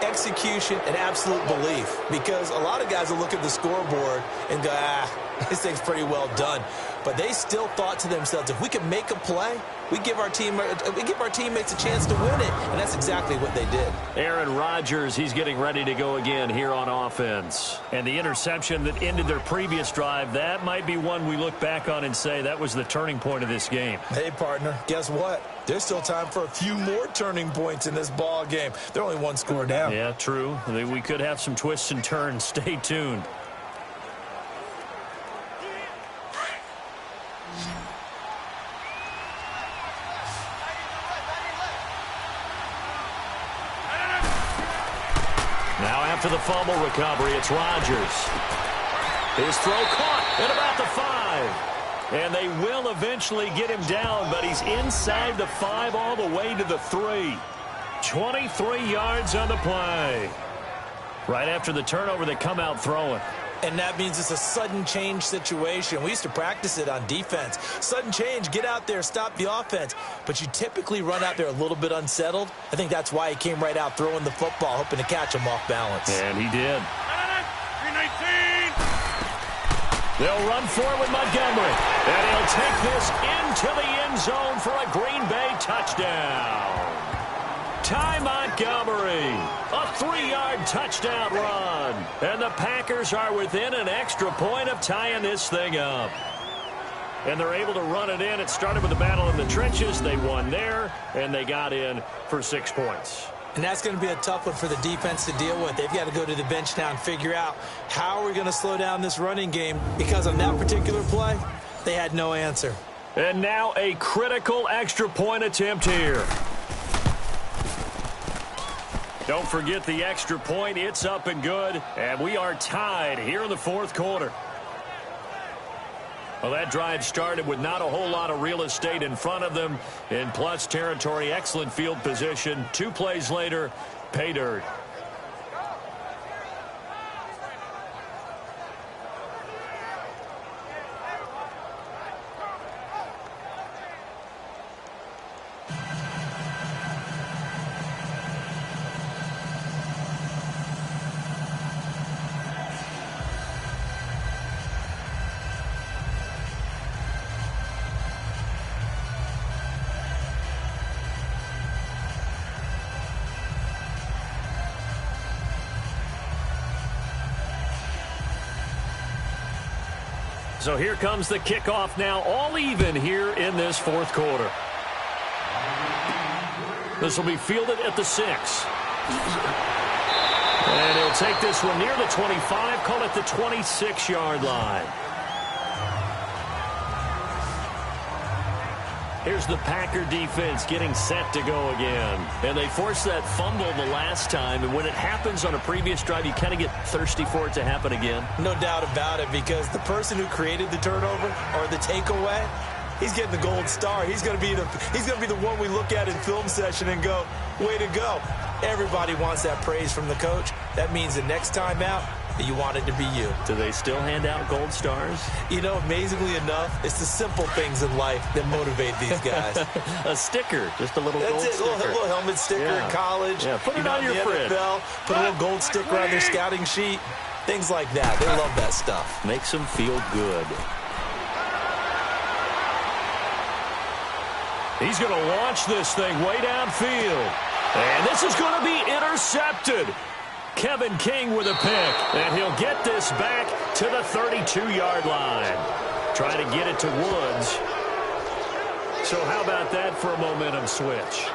execution, and absolute belief. Because a lot of guys will look at the scoreboard and go, this thing's pretty well done. But they still thought to themselves, if we can make a play, we give our teammates a chance to win it. And that's exactly what they did. Aaron Rodgers, he's getting ready to go again here on offense. And the interception that ended their previous drive, that might be one we look back on and say that was the turning point of this game. Hey, partner, guess what? There's still time for a few more turning points in this ball game. They're only one score down. Yeah, true. We could have some twists and turns. Stay tuned. Now after the fumble recovery, it's Rodgers. His throw caught at about the 5. And they will eventually get him down, but he's inside the 5 all the way to the 3. 23 yards on the play. Right after the turnover, they come out throwing. And that means it's a sudden change situation. We used to practice it on defense. Sudden change, get out there, stop the offense. But you typically run out there a little bit unsettled. I think that's why he came right out throwing the football, hoping to catch him off balance. And he did. 319. They'll run for it with Montgomery. And he'll take this into the end zone for a Green Bay touchdown. Ty Montgomery, a 3-yard touchdown run. And the Packers are within an extra point of tying this thing up. And they're able to run it in. It started with a battle in the trenches. They won there, and they got in for 6 points. And that's going to be a tough one for the defense to deal with. They've got to go to the bench now and figure out how are we going to slow down this running game, because on that particular play, they had no answer. And now a critical extra point attempt here. Don't forget the extra point. It's up and good. And we are tied here in the 4th quarter. Well, that drive started with not a whole lot of real estate in front of them. In plus territory, excellent field position. 2 plays later, pay dirt. So here comes the kickoff now, all even here in this 4th quarter. This will be fielded at the 6. And he'll take this one near the 25, call it the 26-yard line. Here's the Packer defense getting set to go again. And they forced that fumble the last time. And when it happens on a previous drive, you kind of get thirsty for it to happen again. No doubt about it, because the person who created the turnover or the takeaway, he's getting the gold star. He's going to be the one we look at in film session and go, way to go. Everybody wants that praise from the coach. That means the next time out, you want it to be you. Do they still hand out gold stars? You know, amazingly enough, it's the simple things in life that motivate these guys. A sticker, just a little gold sticker. A little helmet sticker in college. Yeah, put it on your fridge. NFL, put a little gold sticker on their scouting sheet. Things like that. They love that stuff. Makes them feel good. He's going to launch this thing way downfield. And this is going to be intercepted. Kevin King with a pick, and he'll get this back to the 32-yard line. Try to get it to Woods. So how about that for a momentum switch?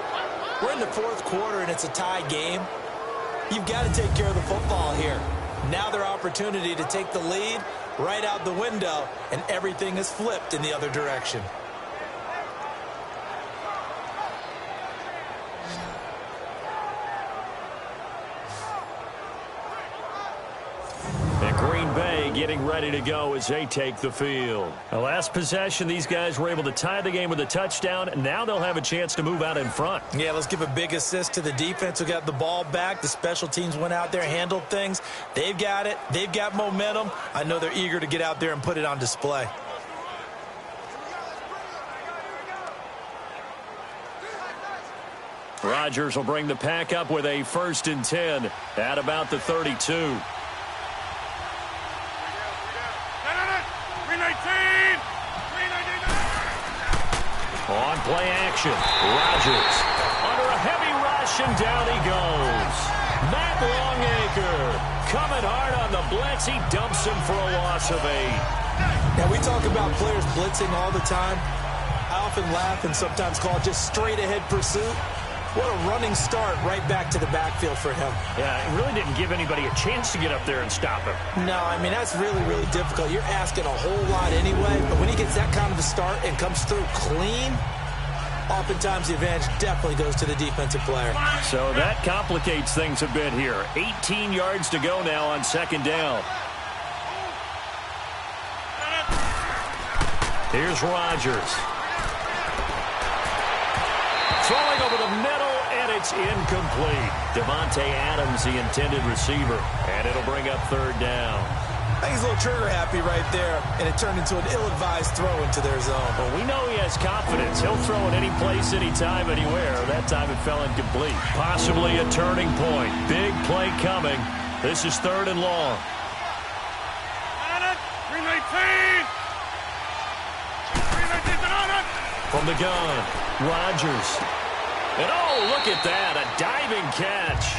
We're in the 4th quarter, and it's a tie game. You've got to take care of the football here. Now their opportunity to take the lead right out the window, and everything is flipped in the other direction. LA getting ready to go as they take the field. The last possession, these guys were able to tie the game with a touchdown, and now they'll have a chance to move out in front. Yeah, let's give a big assist to the defense who got the ball back. The special teams went out there, handled things. They've got it. They've got momentum. I know they're eager to get out there and put it on display. Rodgers will bring the pack up with a 1st and 10 at about the 32. 319. On play action, Rodgers under a heavy rush, and down he goes. Matt Longacre coming hard on the blitz. He dumps him for a loss of 8. Now, we talk about players blitzing all the time. I often laugh and sometimes call it just straight-ahead pursuit. What a running start right back to the backfield for him. Yeah, it really didn't give anybody a chance to get up there and stop him. No, I mean, that's really, really difficult. You're asking a whole lot anyway, but when he gets that kind of a start and comes through clean, oftentimes the advantage definitely goes to the defensive player. So that complicates things a bit here. 18 yards to go now on 2nd down. Here's Rodgers. Throwing over the middle, and it's incomplete. Devontae Adams, the intended receiver, and it'll bring up 3rd down. I think he's a little trigger happy right there, and it turned into an ill-advised throw into their zone. Well, we know he has confidence. He'll throw it any place, anytime, anywhere. That time it fell incomplete. Possibly a turning point. Big play coming. This is 3rd and long. 319. From the gun, Rodgers. And oh, look at that, a diving catch.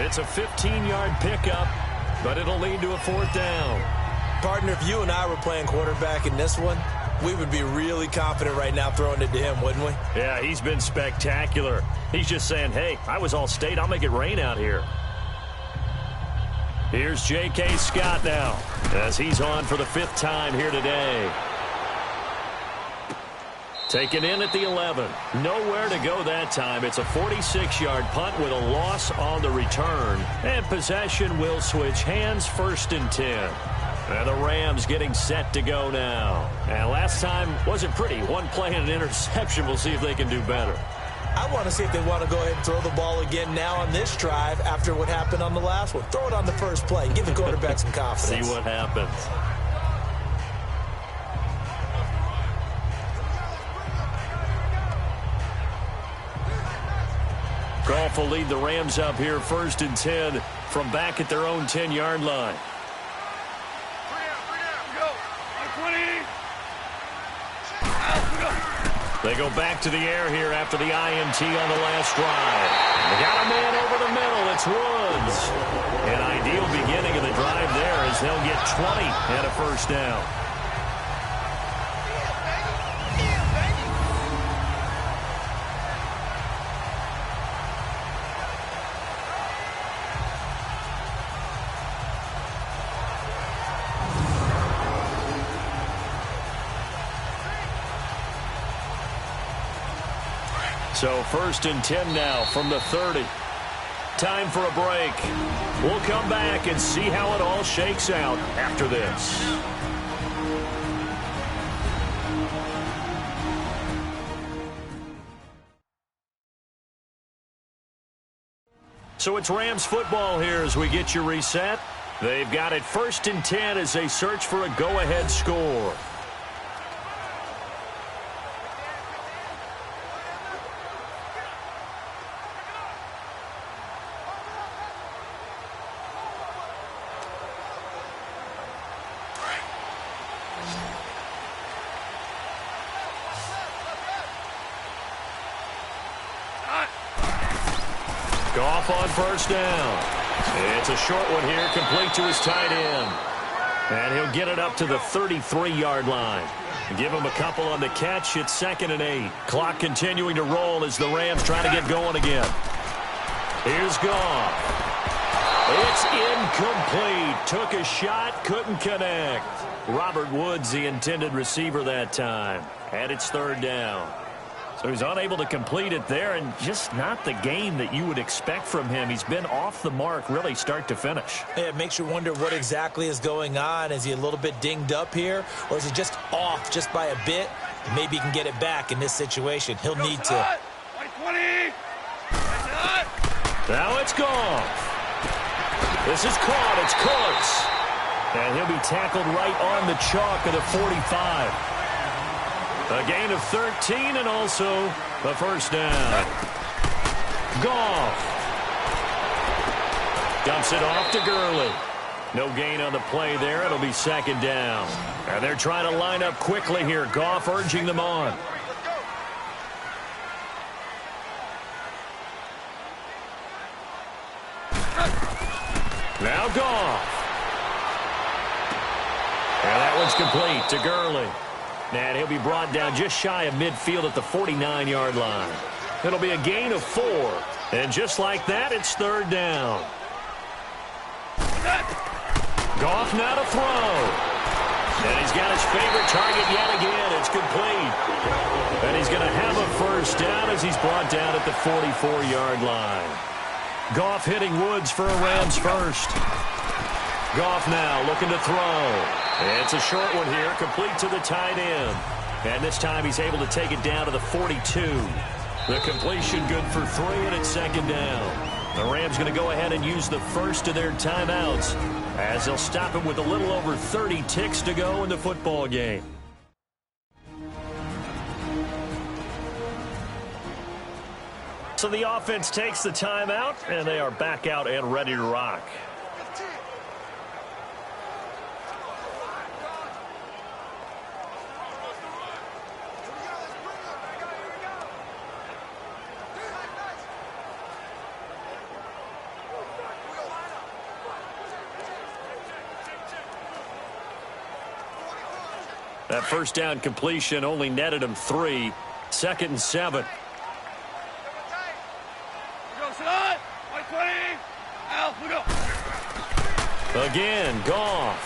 It's a 15-yard pickup, but it'll lead to a 4th down. Partner, if you and I were playing quarterback in this one, we would be really confident right now throwing it to him, wouldn't we? Yeah, he's been spectacular. He's just saying, hey, I was all state, I'll make it rain out here. Here's J.K. Scott now, as he's on for the 5th time here today. Taken in at the 11. Nowhere to go that time. It's a 46-yard punt with a loss on the return. And possession will switch hands, 1st and 10. And the Rams getting set to go now. And last time wasn't pretty. One play and an interception. We'll see if they can do better. I want to see if they want to go ahead and throw the ball again now on this drive after what happened on the last one. Throw it on the first play. Give the quarterback some confidence. See what happens. Goff will lead the Rams up here 1st and 10 from back at their own 10-yard line. They go back to the air here after the INT on the last drive. They got a man over the middle. It's Woods. An ideal beginning of the drive there as they'll get 20 and a 1st down. So 1st and 10 now from the 30. Time for a break. We'll come back and see how it all shakes out after this. So it's Rams football here as we get you reset. They've got it 1st and 10 as they search for a go-ahead score. Goff on 1st down. It's a short one here, complete to his tight end. And he'll get it up to the 33-yard line. Give him a couple on the catch. It's 2nd and 8. Clock continuing to roll as the Rams try to get going again. Here's Goff. It's incomplete. Took a shot, couldn't connect. Robert Woods, the intended receiver that time. And it's 3rd down. So he's unable to complete it there, and just not the game that you would expect from him. He's been off the mark really start to finish. Yeah, it makes you wonder what exactly is going on. Is he a little bit dinged up here, or is he just off just by a bit? Maybe he can get it back in this situation. He'll need to. Now it's gone. This is caught. It's close. And he'll be tackled right on the chalk of the 45. A gain of 13 and also the first down. Goff dumps it off to Gurley. No gain on the play there. It'll be second down. And they're trying to line up quickly here. Goff urging them on. Now Goff. And that one's complete to Gurley. And he'll be brought down just shy of midfield at the 49-yard line. It'll be a gain of 4. And just like that, it's third down. Goff now to throw. And he's got his favorite target yet again. It's complete. And he's going to have a first down as he's brought down at the 44-yard line. Goff hitting Woods for a Rams first. Goff now looking to throw. It's a short one here, complete to the tight end. And this time he's able to take it down to the 42. The completion good for 3, and it's second down. The Rams going to go ahead and use the first of their timeouts as they'll stop him with a little over 30 ticks to go in the football game. So the offense takes the timeout, and they are back out and ready to rock. That first down completion only netted him 3. Second and 7. Again, Goff.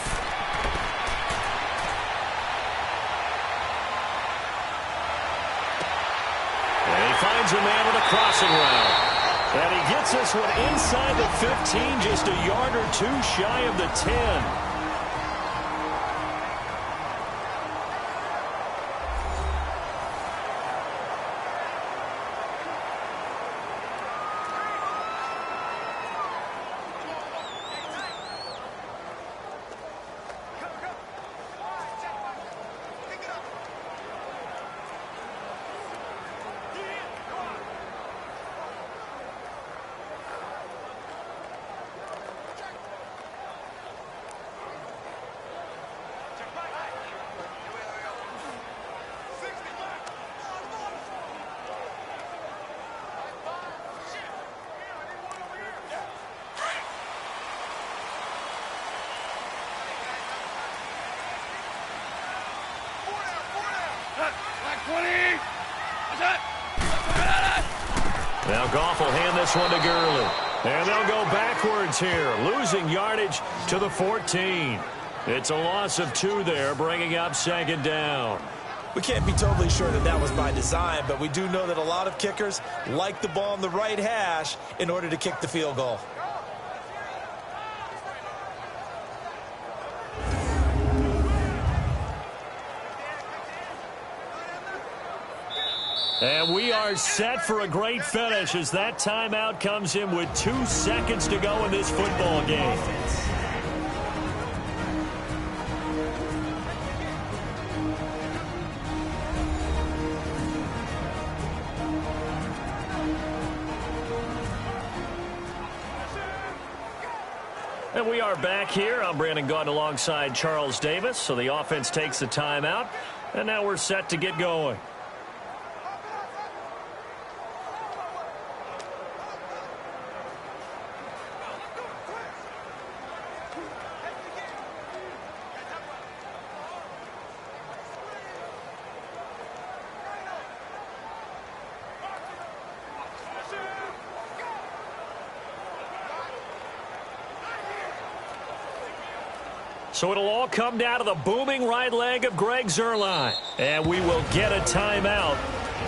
And he finds a man with a crossing route. And he gets this one inside the 15, just a yard or 2 shy of the 10. Now Goff will hand this one to Gurley. And they'll go backwards here, losing yardage to the 14. It's a loss of 2 there, bringing up second down. We can't be totally sure that that was by design, but we do know that a lot of kickers like the ball on the right hash in order to kick the field goal. And we are set for a great finish as that timeout comes in with 2 seconds to go in this football game. And we are back here. I'm Brandon Gaudin alongside Charles Davis. So the offense takes the timeout, and now we're set to get going. So it'll all come down to the booming right leg of Greg Zuerlein. And we will get a timeout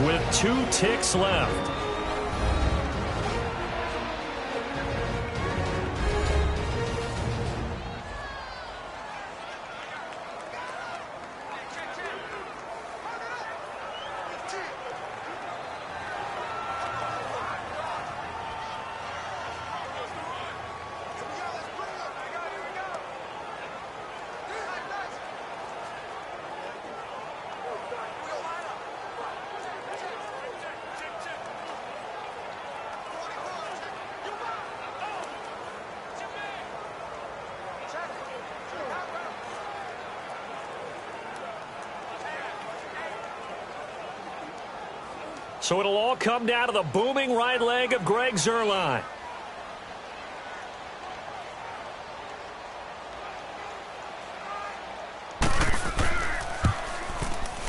with 2 ticks left. So it'll all come down to the booming right leg of Greg Zuerlein.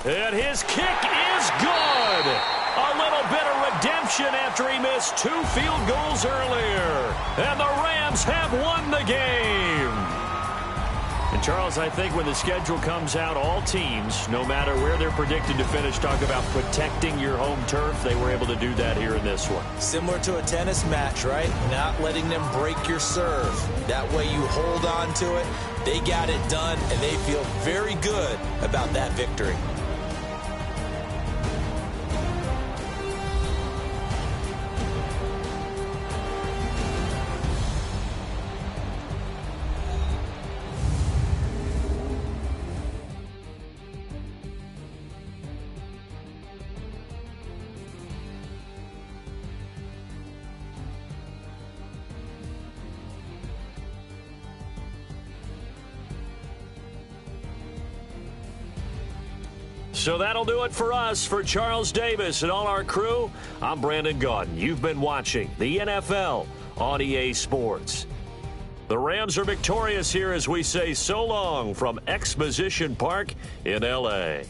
And his kick is good. A little bit of redemption after he missed 2 field goals earlier. And the Rams have won the game. And, Charles, I think when the schedule comes out, all teams, no matter where they're predicted to finish, talk about protecting your home turf. They were able to do that here in this one. Similar to a tennis match, right? Not letting them break your serve. That way you hold on to it. They got it done, and they feel very good about that victory. So that'll do it for us. For Charles Davis and all our crew, I'm Brandon Gaudin. You've been watching the NFL on EA Sports. The Rams are victorious here as we say so long from Exposition Park in L.A.